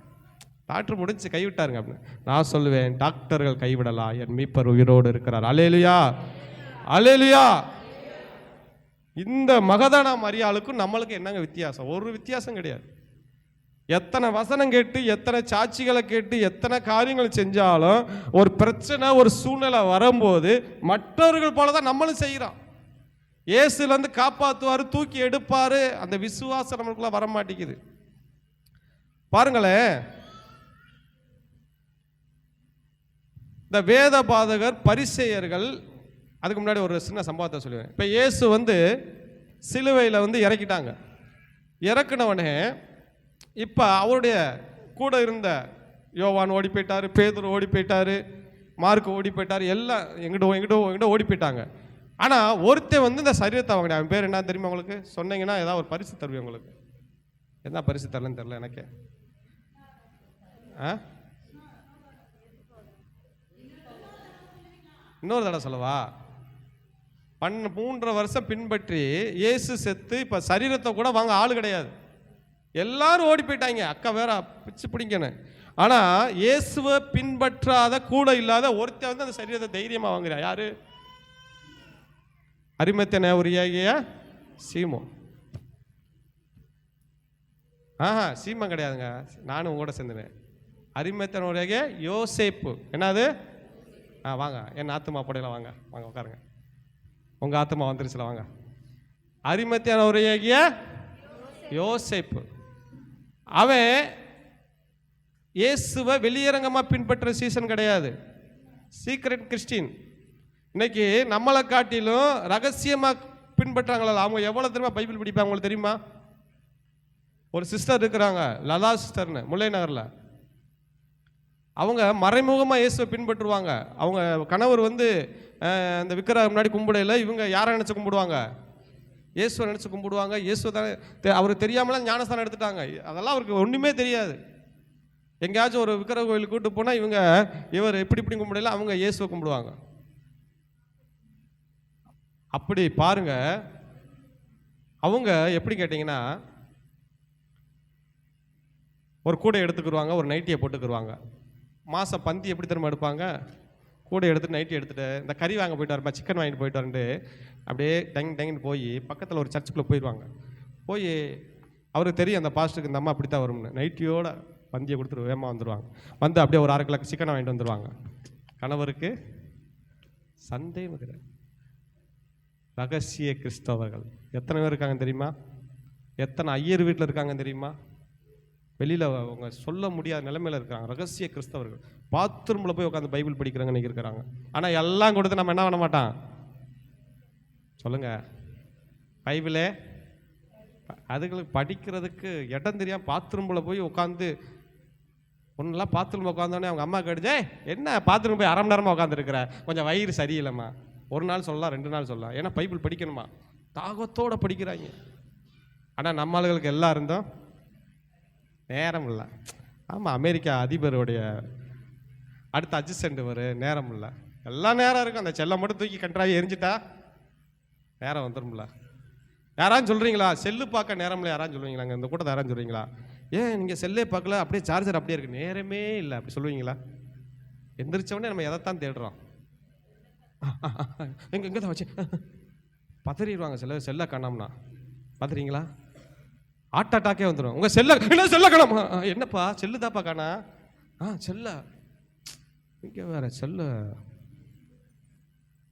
Speaker 1: டாக்டர் முடிஞ்சு கைவிட்டாருங்க அப்படின்னு. நான் சொல்லுவேன், டாக்டர்கள் கைவிடலாம், என் மீட்பர் உயிரோடு இருக்கிறார். அல்லேலூயா, அல்லேலூயா. இந்த மகதனா மரியாளுக்கும் நம்மளுக்கு என்னங்க வித்தியாசம்? ஒரு வித்தியாசம் கிடையாது. எத்தனை வசனம் கேட்டு, எத்தனை சாட்சிகளை கேட்டு, எத்தனை காரியங்கள் செஞ்சாலும் ஒரு பிரச்சனை, ஒரு சூழ்நிலை வரும்போது மற்றவர்கள் போல தான் நம்மளும் செய்கிறோம். இயேசுலேருந்து காப்பாற்றுவார், தூக்கி எடுப்பார், அந்த விசுவாசம் நம்மளுக்குள்ள வர மாட்டேங்குது. பாருங்களேன், இந்த வேத பாதகர் பரிசேயர்கள், அதுக்கு முன்னாடி ஒரு சின்ன சம்பவத்தை சொல்லுவேன். இப்போ இயேசு வந்து சிலுவையில் வந்து இறக்கிட்டாங்க. இறக்குனவனே இப்போ அவருடைய கூட இருந்த யோவான் ஓடி போயிட்டார், பேதுரு ஓடி போயிட்டார், மார்க் ஓடி போயிட்டார், எல்லாம் எங்கிட்ட ஓடி போயிட்டாங்க. ஆனால் ஒருத்தன் வந்து இந்த சரீரத்தை வாங்கினேன். அவன் பேர் என்ன தெரியுமா உங்களுக்கு? சொன்னீங்கன்னா ஏதாவது ஒரு பரிசு தருவேன் உங்களுக்கு. என்ன பரிசு தரலன்னு தெரில எனக்கு. இன்னொரு தடவை சொல்லவா? 3.5 வருஷம் பின்பற்றி இயேசு செத்து இப்போ சரீரத்தை கூட வாங்க ஆள் கிடையாது, எல்லாரும் ஓடி போயிட்டாங்க. அக்கா வேற பிச்சு பிடிக்கணும். ஆனால் இயேசுவை பின்பற்றாத கூட இல்லாத ஒருத்தர் வந்து அந்த சரீரத்தை தைரியமாக வாங்குறான். யாரு? அரிமத்தேயுடைய சீமோன். சீமன் கிடையாதுங்க, நானும் உங்களோட சேர்ந்துனேன். அரிமத்தேயுடைய யோசேப்பு. என்னது? வாங்க, என் ஆத்துமா படையில வாங்க, வாங்க உட்காருங்க. உங்கள் ஆத்துமா வந்துருச்சுல, வாங்க. அரிமத்தேயுடைய யோசேப்பு. அவன் இயேசுவை வெளியரங்கமாக பின்பற்ற சீசன் கிடையாது, சீக்ரெட் கிறிஸ்டின். இன்னைக்கு நம்மளை காட்டிலும் ரகசியமாக பின்பற்றாங்களா? அவங்க எவ்வளோ தெரியுமா பைபிள் படிப்பாங்க உங்களுக்கு தெரியுமா? ஒரு சிஸ்டர் இருக்கிறாங்க, லதா சிஸ்டர்னு, முல்லை நகரில். அவங்க மறைமுகமாக இயேசுவை பின்பற்றுவாங்க. அவங்க கணவர் வந்து அந்த விக்கிரக முன்னாடி கும்பிடையில் இவங்க யாரை நினச்சி கும்பிடுவாங்க? இயேசுவை நினச்சி கும்பிடுவாங்க. இயேசு தான் அவருக்கு தெரியாமலாம் ஞானஸ்தானம் எடுத்துட்டாங்க. அதெல்லாம் அவருக்கு ஒன்றுமே தெரியாது. எங்கேயாச்சும் ஒரு விக்கிரக கோயிலுக்கு கூட்டு போனால் இவர் இப்படி கும்பிடல, அவங்க இயேசுவை கும்பிடுவாங்க. அப்படி பாருங்க, அவங்க எப்படி கேட்டிங்கன்னா ஒரு கூடை எடுத்துக்கிடுவாங்க, ஒரு நைட்டியை போட்டுக்கிடுவாங்க. மாதம் பந்தி எப்படி திரும்ப எடுப்பாங்க, கூடை எடுத்துட்டு நைட்டி எடுத்துகிட்டு இந்த கறி வாங்க போயிட்டு வரப்பா, சிக்கன் வாங்கிட்டு போயிட்டு வரேன்ட்டு அப்படியே டங்குன்னு போய் பக்கத்தில் ஒரு சர்ச்சுக்குள்ளே போயிடுவாங்க. போய் அவருக்கு தெரியும் அந்த பாஸ்டருக்கு இந்த அம்மா அப்படி தான் வரும்னு, நைட்டியோட பந்தியை கொடுத்துட்டு வேகமாக வந்துடுவாங்க. வந்து அப்படியே ஒரு 1/2 கிலோ சிக்கனை வாங்கிட்டு வந்துடுவாங்க. கணவருக்கு சந்தேகம் கிடையாது. ரகசிய கிறிஸ்தவர்கள் எத்தனை பேர் இருக்காங்க தெரியுமா? எத்தனை ஐயர் வீட்டில் இருக்காங்க தெரியுமா? வெளியில் அவங்க சொல்ல முடியாத நிலைமையில் இருக்கிறாங்க. ரகசிய கிறிஸ்தவர்கள் பாத்ரூமில் போய் உட்காந்து பைபிள் படிக்கிறாங்க இன்றைக்கி இருக்கிறாங்க. ஆனால் எல்லாம் கொடுத்து நம்ம என்ன பண்ண மாட்டான் சொல்லுங்கள்? பைபிளே அதுகளுக்கு படிக்கிறதுக்கு இடம் தெரியாமல் பாத்ரூமில் போய் உட்காந்து ஒன்றுலாம் பாத்ரூமில் உட்காந்தோடனே அவங்க அம்மா கேட்டுச்சே, என்ன பாத்ரூம் போய் 1/2 மணி நேரமாக உட்காந்துருக்குற, கொஞ்சம் வயிறு சரியில்லைம்மா. ஒரு நாள் சொல்லலாம், 2 நாள் சொல்லலாம், ஏன்னா பைபிள் படிக்கணுமா, தாகத்தோடு படிக்கிறாங்க. ஆனால் நம்ம ஆளுகளுக்கு எல்லாம் இருந்தோம் நேரம் இல்லை. ஆமாம், அமெரிக்கா அதிபருடைய அடுத்த அட்ஜஸ்டண்ட் நேரம் இல்லை, எல்லாம் நேரம் இருக்கும். அந்த செல்லை மட்டும் தூக்கி கன்றாவி எரிஞ்சிட்டா நேரம் வந்துடும்ல. யாரான்னு சொல்கிறீங்களா செல்லு பார்க்க நேரம் இல்லை? யாரான்னு சொல்லுவீங்களா? இந்த கூட்டத்தை யாரான்னு சொல்கிறீங்களா? ஏன் நீங்கள் செல்லே பார்க்கல, அப்படியே சார்ஜர் அப்படியே இருக்குது, நேரமே இல்லை அப்படி சொல்லுவீங்களா? எந்திரிச்சவொடனே நம்ம எதைத்தான் தேடுறோம்? எங்கே தான் வச்சு பதறிடுவாங்க செல்லை காணாமனா. பார்த்துறீங்களா? ஹார்ட் அட்டாக்கே வந்துடும். உங்கள் செல்லை காணாமா? என்னப்பா செல்லு தாப்பா காணா? செல்ல இங்கே வேற செல்ல.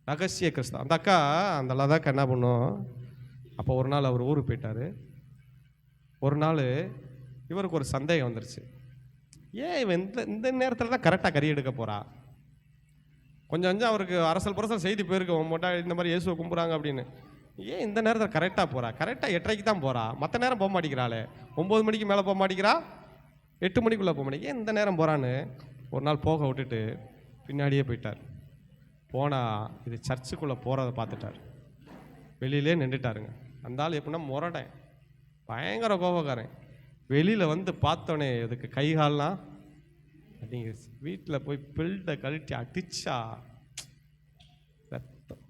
Speaker 1: ரகசிய கிறிஸ்தவம். அந்த அக்கா அந்த லதாக்கா என்ன பண்ணும், அப்போ ஒரு நாள் அவர் ஊருக்கு போயிட்டார். ஒரு நாள் இவருக்கு ஒரு சந்தேகம் வந்துருச்சு, ஏன் இவன் இந்த நேரத்தில் தான் கரெக்டாக கறி எடுக்க போகிறா. கொஞ்சம் அவருக்கு அரசல் புரசல் செய்தி போயிருக்கு, மொட்டா இந்த மாதிரி இயேசுவை கும்பிட்றாங்க அப்படின்னு. ஏன் இந்த நேரத்தில் கரெக்டாக போகிறா? கரெக்டாக 8:30க்கு தான் போகிறா, மற்ற நேரம் போக மாட்டேங்கிறாளே, 9 மணிக்கு மேலே போக மாட்டேங்கிறா, 8 மணிக்குள்ளே போக மாட்டேங்க, ஏன் இந்த நேரம் போகிறான்னு ஒரு நாள் போக விட்டுட்டு பின்னாடியே போயிட்டார். போனால் இது சர்ச்சுக்குள்ளே போகிறத பார்த்துட்டார். வெளியிலே நின்றுட்டாருங்க. அந்த ஆள் எப்படின்னா முரடேன், பயங்கர கோபக்காரன். வெளியில் வந்து பார்த்தோன்னே இதுக்கு கைகாலெலாம் அப்படிங்க, வீட்டில் போய் பெல்ட்டை கழட்டி அடிச்சா ரத்தம்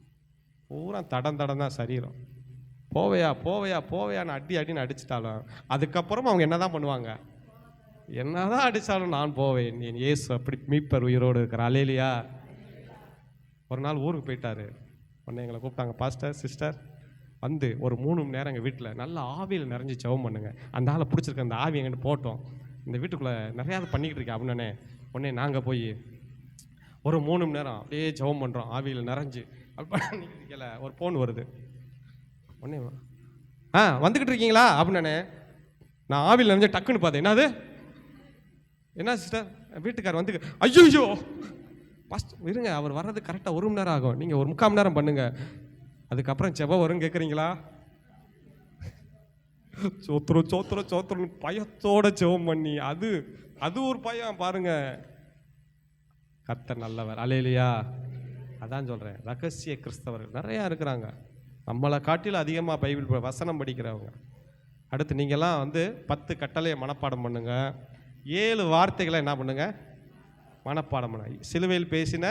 Speaker 1: பூரா தடம் தான் சரீரம். போவையான்னு அடின்னு அடிச்சிட்டாலும் அதுக்கப்புறம் அவங்க என்ன தான் பண்ணுவாங்க? என்ன தான் அடித்தாலும் நான் போவேன், என் இயேசு அப்படி மீட்பர் உயிரோடு இருக்கிற. அல்லேலூயா. ஒரு நாள் ஊருக்கு போயிட்டாரு. உடனே எங்களை கூப்பிட்டாங்க, பாஸ்டர் சிஸ்டர் வந்து ஒரு 3 மணி நேரம் எங்கள் வீட்டில் நல்லா ஆவியில் நிறைஞ்சி ஜெபம் பண்ணுங்க, அந்த ஆளை பிடிச்சிருக்க அந்த ஆவி எங்கிட்ட போட்டோம், இந்த வீட்டுக்குள்ளே நிறையா பண்ணிக்கிட்டு இருக்கேன் அப்படின்னே. உடனே நாங்கள் போய் ஒரு 3 மணி நேரம் அப்படியே ஜெபம் பண்ணுறோம் ஆவியில் நிறைஞ்சு. அப்படி ஒரு ஃபோன் வருது. உடனே வந்துக்கிட்டு இருக்கீங்களா அப்படின்னே. நான் ஆவியில் நிறைஞ்ச டக்குன்னு பார்த்தேன், என்னது என்ன சிஸ்டர் வீட்டுக்கார் வந்து, ஐயோ ஃபஸ்ட் இருங்க, அவர் வர்றது கரெக்டாக 1 மணி நேரம் ஆகும், நீங்கள் ஒரு 3/4 மணி நேரம் பண்ணுங்க, அதுக்கப்புறம் செவ்வாய் வரும்னு கேட்குறீங்களா? சோத்திரம் பயத்தோட ஜெபம் பண்ணி அது ஒரு பயம் பாருங்க. கர்த்தர் நல்லவர். அல்லேலூயா. அதான் சொல்கிறேன், ரகசிய கிறிஸ்தவர்கள் நிறையா இருக்கிறாங்க. நம்மளை காட்டிலும் அதிகமாக பைபிள் வசனம் படிக்கிறவங்க. அடுத்து நீங்கள்லாம் வந்து 10 கட்டளையை மனப்பாடம் பண்ணுங்க, 7 வார்த்தைகளை என்ன பண்ணுங்க மனப்பாடம் பண்ணுங்க. சிலுவையில் பேசின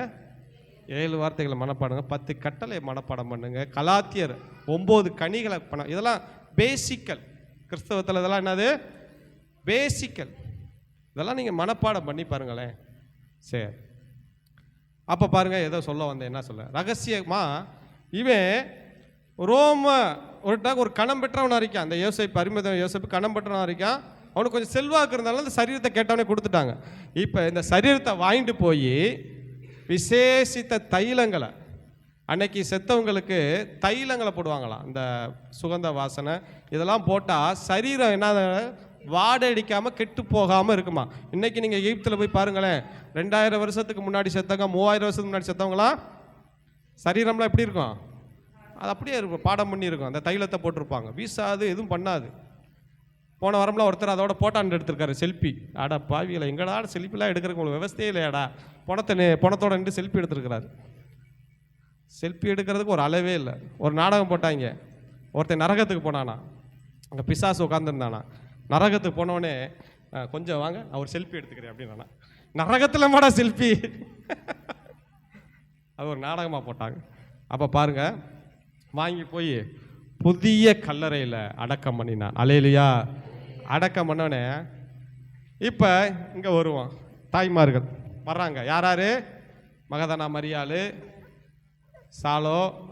Speaker 1: 7 வார்த்தைகளை மனப்பாடுங்க, 10 கட்டளை மனப்பாடம் பண்ணுங்க, கலாத்தியர் 9 கனிகளை இதெல்லாம் பேசிக்கல். கிறிஸ்தவத்தில் இதெல்லாம் என்னது பேசிக்கல். இதெல்லாம் நீங்கள் மனப்பாடம் பண்ணி பாருங்களேன். சரி, அப்போ பாருங்கள், ஏதோ சொல்ல வந்தேன், என்ன சொல்ல, ரகசியமாக இவன் ஒரு கணம் பெற்றவனாக இருக்கான். அந்த யோசேப்பு கணம் பெற்றவனாக இருக்கான். அவனுக்கு கொஞ்சம் செல்வாக்கு இருந்தாலும் அந்த சரீரத்தை கேட்டவனே கொடுத்துட்டாங்க. இப்போ இந்த சரீரத்தை வாங்கிட்டு போய் விசேஷித்த தைலங்களை, அன்னைக்கு செத்தவங்களுக்கு தைலங்களை போடுவாங்களாம், இந்த சுகந்த வாசனை இதெல்லாம் போட்டால் சரீரம் என்ன வாடை அடிக்காமல் கெட்டு போகாமல் இருக்குமா. இன்றைக்கி நீங்கள் எகிப்தில் போய் பாருங்களேன், 2000 வருஷத்துக்கு முன்னாடி செத்தவங்க, 3000 வருஷத்துக்கு முன்னாடி செத்தவங்களாம் சரீரம்லாம் எப்படி இருக்கும்? அது அப்படியே இருக்கும், பாடம் பண்ணி இருக்கும். அந்த தைலத்தை போட்டிருப்பாங்க, வீசாது, எதுவும் பண்ணாது. போன வாரம்லாம் ஒருத்தர் அதோட போட்டாண்டு எடுத்திருக்காரு செல்ஃபி. ஆடா பாவிகளை, எங்கடா செல்ஃபிலாம் எடுக்கிறதுக்கு உங்களுக்கு விவசாயே இல்லையாடா, பணத்தோட நின்று செல்ஃபி எடுத்துருக்கிறாரு. செல்ஃபி எடுக்கிறதுக்கு ஒரு அளவே இல்லை. ஒரு நாடகம் போட்டாங்க, ஒருத்தன் நரகத்துக்கு போனானா, அங்கே பிசாசு உட்காந்துருந்தானா, நரகத்துக்கு போனவொடனே கொஞ்சம் வாங்க, நான் ஒரு செல்ஃபி எடுத்துக்கிறேன் அப்படின்னு. நரகத்தில் மாடா செல்ஃபி. அது ஒரு நாடகமாக போட்டாங்க. அப்போ பாருங்க, வாங்கி போய் புதிய கல்லறையில் அடக்கம் பண்ணினான். அல்லேலூயா. அடக்கம் பண்ணோடனே இப்போ இங்கே வருவோம், தாய்மார்கள் வர்றாங்க. யாராரு? மகதனா மரியாள்,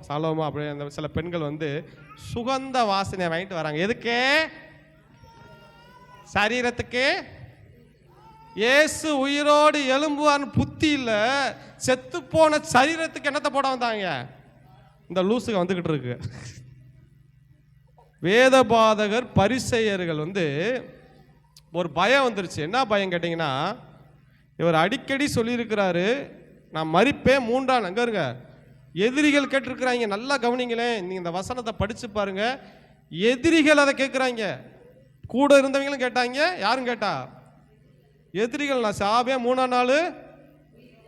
Speaker 1: சாலோமா, அப்படி அந்த சில பெண்கள் வந்து சுகந்த வாசனை வாங்கிட்டு வராங்க. எதுக்கு? சரீரத்துக்கு. இயேசு உயிரோடு எழும்புவான்னு புத்தி இல்லை, செத்து போன சரீரத்துக்கு என்னத்தை போட வந்தாங்க? இந்த லூசுக வந்துக்கிட்டு இருக்கு. வேதபாதகர் பரிசேயர்கள் வந்து ஒரு பயம் வந்துருச்சு. என்ன பயம் கேட்டிங்கன்னா, இவர் அடிக்கடி சொல்லியிருக்கிறாரு, நான் மரிப்பேன் 3ஆம் நாள். அங்கே இருங்க, எதிரிகள் கேட்டிருக்கிறாங்க. நல்லா கவனிங்களேன், நீங்கள் இந்த வசனத்தை படித்து பாருங்க. எதிரிகள் அதை கேட்குறாங்க, கூட இருந்தவங்களும் கேட்டாங்க. யாரும் கேட்டா? எதிரிகள். நான் சாவே 3ஆம் நாள்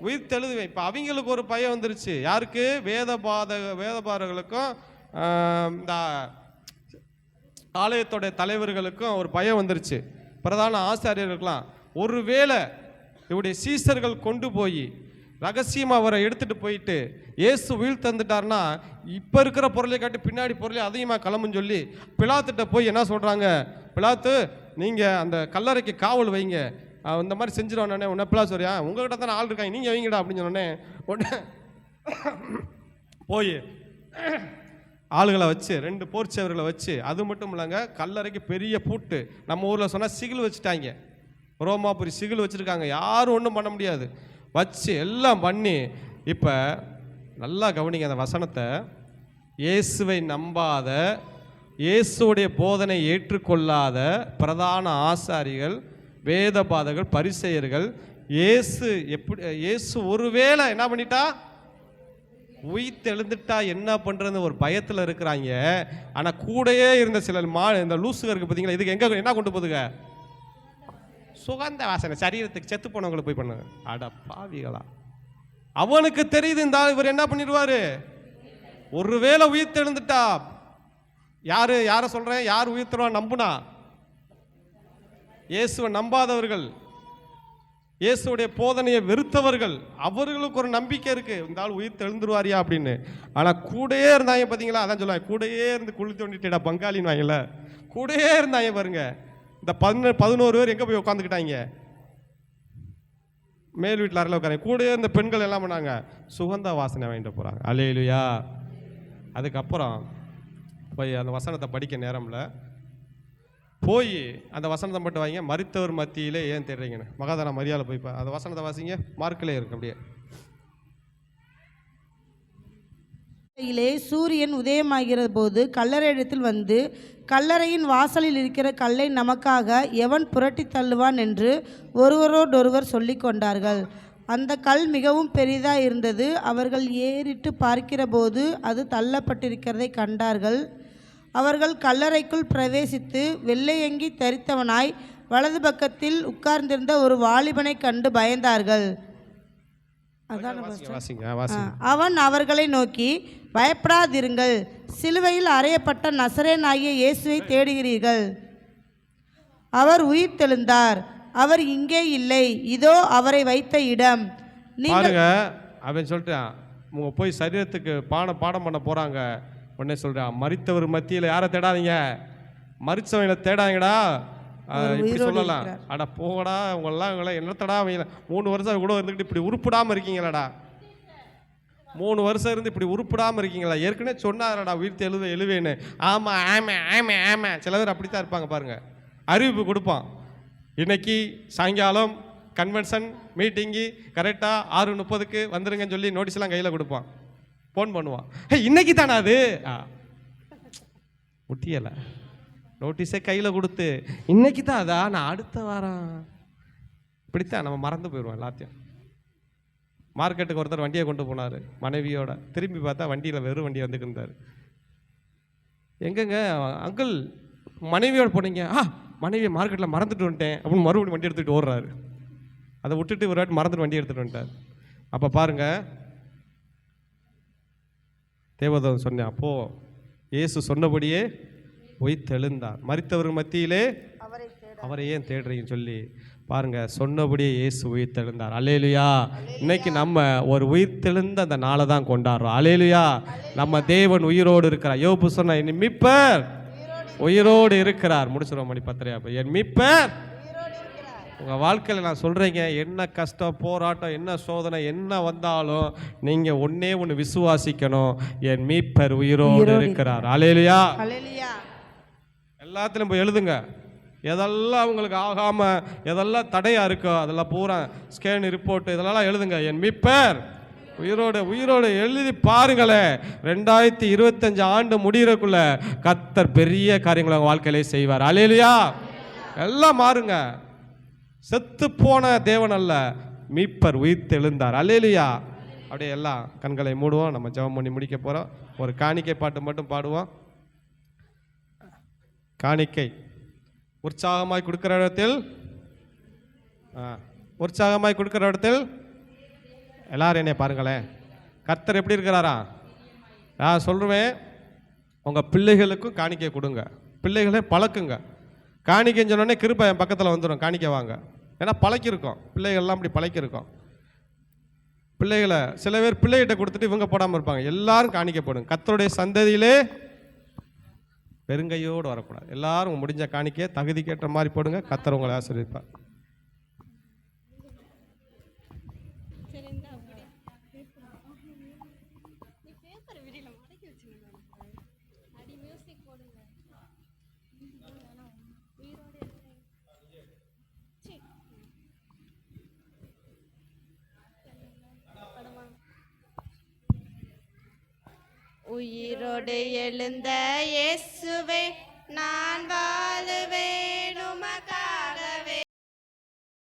Speaker 1: உயிர் தெழுதுவேன். இப்போ அவங்களுக்கு ஒரு பயம் வந்துருச்சு. யாருக்கு? வேதபாதகர்களுக்கும் இந்த ஆலயத்தோடைய தலைவர்களுக்கும் ஒரு பயம் வந்துருச்சு. பிரதான ஆசாரியர்களுக்கெல்லாம் ஒருவேளை இவருடைய சீசர்கள் கொண்டு போய் ரகசியமாக அவரை எடுத்துகிட்டு போயிட்டு இயேசு உயிர் தந்துட்டார்னா, இப்போ இருக்கிற பொருளை காட்டி பின்னாடி பொருளை அதிகமாக கிளம்புன்னு சொல்லி பிலாத்துட்ட போய் என்ன சொல்கிறாங்க? பிலாத்து, நீங்கள் அந்த கல்லறைக்கு காவல் வைங்க, இந்த மாதிரி செஞ்சிருவானே. உடனே பிலாத்து வரையா, உங்கள்கிட்ட தானே ஆள் இருக்காங்க, நீங்கள் வைங்கடா அப்படின்னு சொன்னோடனே உடனே போய் ஆளுகளை வச்சு 2 போர்ச்சவர்களை வச்சு, அது மட்டும் இல்லைங்க, கல்லறைக்கு பெரிய பூட்டு, நம்ம ஊரில் சொன்னால் சிகில் வச்சுட்டாங்க. ரோமாபுரி சிகில் வச்சுருக்காங்க, யாரும் ஒன்றும் பண்ண முடியாது. வச்சு எல்லாம் பண்ணி, இப்போ நல்லா கவனிங்க அந்த வசனத்தை. இயேசுவை நம்பாத, இயேசுடைய போதனை ஏற்றுக்கொள்ளாத பிரதான ஆசாரிகள், வேதபாதகர்கள், பரிசேயர்கள் இயேசு ஒருவேளை என்ன பண்ணிட்டா, உயிர் தெழுந்துட்டா என்ன பண்ணுறதுன்னு ஒரு பயத்தில் இருக்கிறாங்க. ஆனால் கூடையே இருந்த சில இந்த லூசுக இருக்குது பார்த்தீங்களா, இதுக்கு எங்கே என்ன கொண்டு போகுதுங்க? சுகந்த வாசனை, சரீரத்துக்கு செத்து போனவங்களுக்கு போய் பண்ணுங்க. அட பாவிகளா, அவனுக்கு தெரியுது இந்த இவர் என்ன பண்ணிடுவாரு. ஒருவேளை உயிர் தெழுந்துட்டா, யாரை சொல்றேன், யார் உயிர் தெழுவா நம்புனா? இயேசுவை நம்பாதவர்கள், இயேசுடைய போதனையை வெறுத்தவர்கள், அவர்களுக்கு ஒரு நம்பிக்கை இருக்கு, இந்த ஆள் உயிர் தெழுந்துருவாரியா அப்படின்னு. ஆனா கூடையே இருந்தாங்க பார்த்தீங்களா, அதான் சொல்லுவாங்க, கூடையே இருந்து குழி தோண்டிட்டா பங்காளின்னு வாங்கல, கூடையே இருந்தாங்க பாருங்க. இந்த 11 பேர் எங்கே போய் உட்காந்துக்கிட்டாங்க? மேல் வீட்டில் அறையில் உட்காந்து. கூடயே இந்த பெண்கள் எல்லாம் பண்ணாங்க, சுகந்த வாசனை வாங்கிட்டு போகிறாங்க. அல்லேலூயா. அதுக்கப்புறம் போய் அந்த வசனத்தை படிக்க நேரம்ல போய் அந்த வசனத்தை மட்டும் வாங்க. மரித்தவர் மத்தியிலே ஏன் தேடுறீங்கன்னு மகாதானா மரியாதை போய் அந்த வசனத்தை வாசிங்க, மார்க்கிலே இருக்கு. அப்படியே
Speaker 2: சூரியன் உதயமாகிற போது கல்லறையிடத்தில் வந்து, கல்லறையின் வாசலில் இருக்கிற கல்லை நமக்காக எவன் புரட்டி தள்ளுவான் என்று ஒருவரோடொருவர் சொல்லி கொண்டார்கள். அந்த கல் மிகவும் பெரிதாக இருந்தது. அவர்கள் ஏறிட்டு பார்க்கிற போது அது தள்ளப்பட்டிருக்கிறதை கண்டார்கள். அவர்கள் கல்லறைக்குள் பிரவேசித்து வெள்ளையங்கி தரித்தவனாய் வலது பக்கத்தில் உட்கார்ந்திருந்த ஒரு வாலிபனை கண்டு பயந்தார்கள். அவன் அவர்களை நோக்கி, பயப்படாதிருங்கள், சிலுவையில் அறையப்பட்ட நசரேயனாகிய இயேசுவை தேடுகிறீர்கள். அவர் உயிர் தெழுந்தார், அவர் இங்கே இல்லை, இதோ அவரை வைத்த இடம்.
Speaker 1: பாருங்க, அவன் சொல்லிட்டான், உங்க போய் சரீரத்துக்கு பாடம் பண்ண போறாங்க. உடனே சொல்றான், மரித்தவர் மத்தியில் யாரை தேடாதீங்க, மரிச்சவங்களை தேடாங்கடா. இப்படி சொல்லலாம். அடா போகடா, உங்களெல்லாம் என்னத்தடா 3 வருஷம் கூட இருந்துக்கிட்டு இப்படி உருப்பிடாமல் இருக்கீங்களாடா, 3 வருஷம் இருந்து இப்படி உருப்பிடாமல் இருக்கீங்களா? ஏற்கனவே சொன்னாரடா உயிர்த்து எழுவேன்னு. ஆமாம் ஆமாம் ஆமாம் ஆமாம். சில பேர் அப்படித்தான் இருப்பாங்க பாருங்க. அறிவிப்பு கொடுப்பான், இன்னைக்கு சாயங்காலம் கன்வென்ஷன் மீட்டிங்கு கரெக்டாக 6:30க்கு வந்துருங்கன்னு சொல்லி நோட்டீஸ்லாம் கையில் கொடுப்பான். ஃபோன் பண்ணுவான், இன்னைக்கு தானே அது முட்டியலை நோட்டீஸே கையில் கொடுத்து, இன்னைக்கு தான் அதா, நான் அடுத்த வாரம். இப்படித்தான் நம்ம மறந்து போயிடுவோம் எல்லாத்தையும். மார்க்கெட்டுக்கு ஒருத்தர் வண்டியை கொண்டு போனார் மனைவியோட, திரும்பி பார்த்தா வண்டியில் வெறும் வண்டியை வந்துட்டு இருந்தார். எங்கங்க அங்கிள் மனைவியோட போனீங்க? மனைவியை மார்க்கெட்டில் மறந்துட்டு வந்துட்டேன் அப்படின்னு மறுபடியும் வண்டி எடுத்துகிட்டு ஓடுறாரு. அதை விட்டுட்டு ஒரு வாட்டி மறந்துட்டு வண்டி எடுத்துகிட்டு வந்துட்டார். அப்போ பாருங்க, தேவதூதன் சொன்னேன், அப்போது இயேசு சொன்னபடியே உயிர்த்தெழுந்தார், மரித்தவர் மத்தியிலே அவரை ஏன் தேடுறீங்கன்னு சொல்லி பாருங்க, சொன்னபடியே இயேசு உயிர்த்தெழுந்தார். அல்லேலுயா. இன்னைக்கு நம்ம ஒரு உயிர்த்தெழுந்த அந்த நாளை தான் கொண்டாடுறோம். அல்லேலுயா. நம்ம தேவன் உயிரோடு இருக்கிறார். யோபு சொன்ன என் மீட்பர் உயிரோடு இருக்கிறார். முடிச்சிடும் மணி 10. என் மீட்பர் உங்கள் வாழ்க்கையில் நான் சொல்கிறீங்க, என்ன கஷ்டம் போராட்டம் என்ன சோதனை என்ன வந்தாலும் நீங்கள் ஒன்றே ஒன்று விசுவாசிக்கணும், என் மீட்பர் உயிரோடு இருக்கிறார். அல்லேலுயா.
Speaker 2: ஹல்லேலூயா.
Speaker 1: எல்லாத்துலையும் போய் எழுதுங்க. எதெல்லாம் உங்களுக்கு ஆகாமல் எதெல்லாம் தடையாக இருக்கோ அதெல்லாம் பூரா ஸ்கேன் ரிப்போர்ட் இதெல்லாம் எழுதுங்க. என் மீட்பர் உயிரோடு எழுதி பாருங்களேன். 2025 ஆண்டு முடிகிறக்குள்ள கர்த்தர் பெரிய காரியங்களை உங்கள் வாழ்க்கையிலே செய்வார். அல்லேலூயா. எல்லாம் மாறுங்க. செத்து போன தேவன் அல்ல, மீட்பர் உயிர்த்தெழுந்தார். அல்லேலூயா. அப்படியே எல்லாம் கண்களை மூடுவோம். நம்ம ஜெபம் பண்ணி முடிக்க போகிறோம். ஒரு காணிக்கை பாட்டு மட்டும் பாடுவோம். காணிக்கை உற்சாகமாய் கொடுக்கிற இடத்தில் உற்சாகமாய் கொடுக்கிற இடத்தில் எல்லாரும் என்னை பாருங்களேன். கர்த்தர் எப்படி இருக்கிறாரா? நான் சொல்லுவேன், உங்கள் பிள்ளைகளுக்கும் காணிக்கை கொடுங்க. பிள்ளைகளே பழக்குங்க. காணிக்கைன்னு சொன்னோடனே கிருபை என் பக்கத்தில் வந்துடும், காணிக்கை வாங்க. ஏன்னா பழக்கிருக்கோம், பிள்ளைகள்லாம் அப்படி பழக்கிருக்கோம். பிள்ளைகளை சில பேர் பிள்ளைகிட்ட கொடுத்துட்டு இவங்க போடாமல் இருப்பாங்க. எல்லாரும் காணிக்கை போடுங்க. கர்த்தருடைய சந்ததியிலே பெருங்கையோடு வரக்கூடாது. எல்லாரும் முடிஞ்ச காணிக்கையை தகுதிக்கேற்ற மாதிரி போடுங்க. கர்த்தர் உங்களை ஆசீர்வதிப்பார்.
Speaker 5: உயிரோடு எழுந்த இயேசுவே நான் வாழுவேன் உமக்கு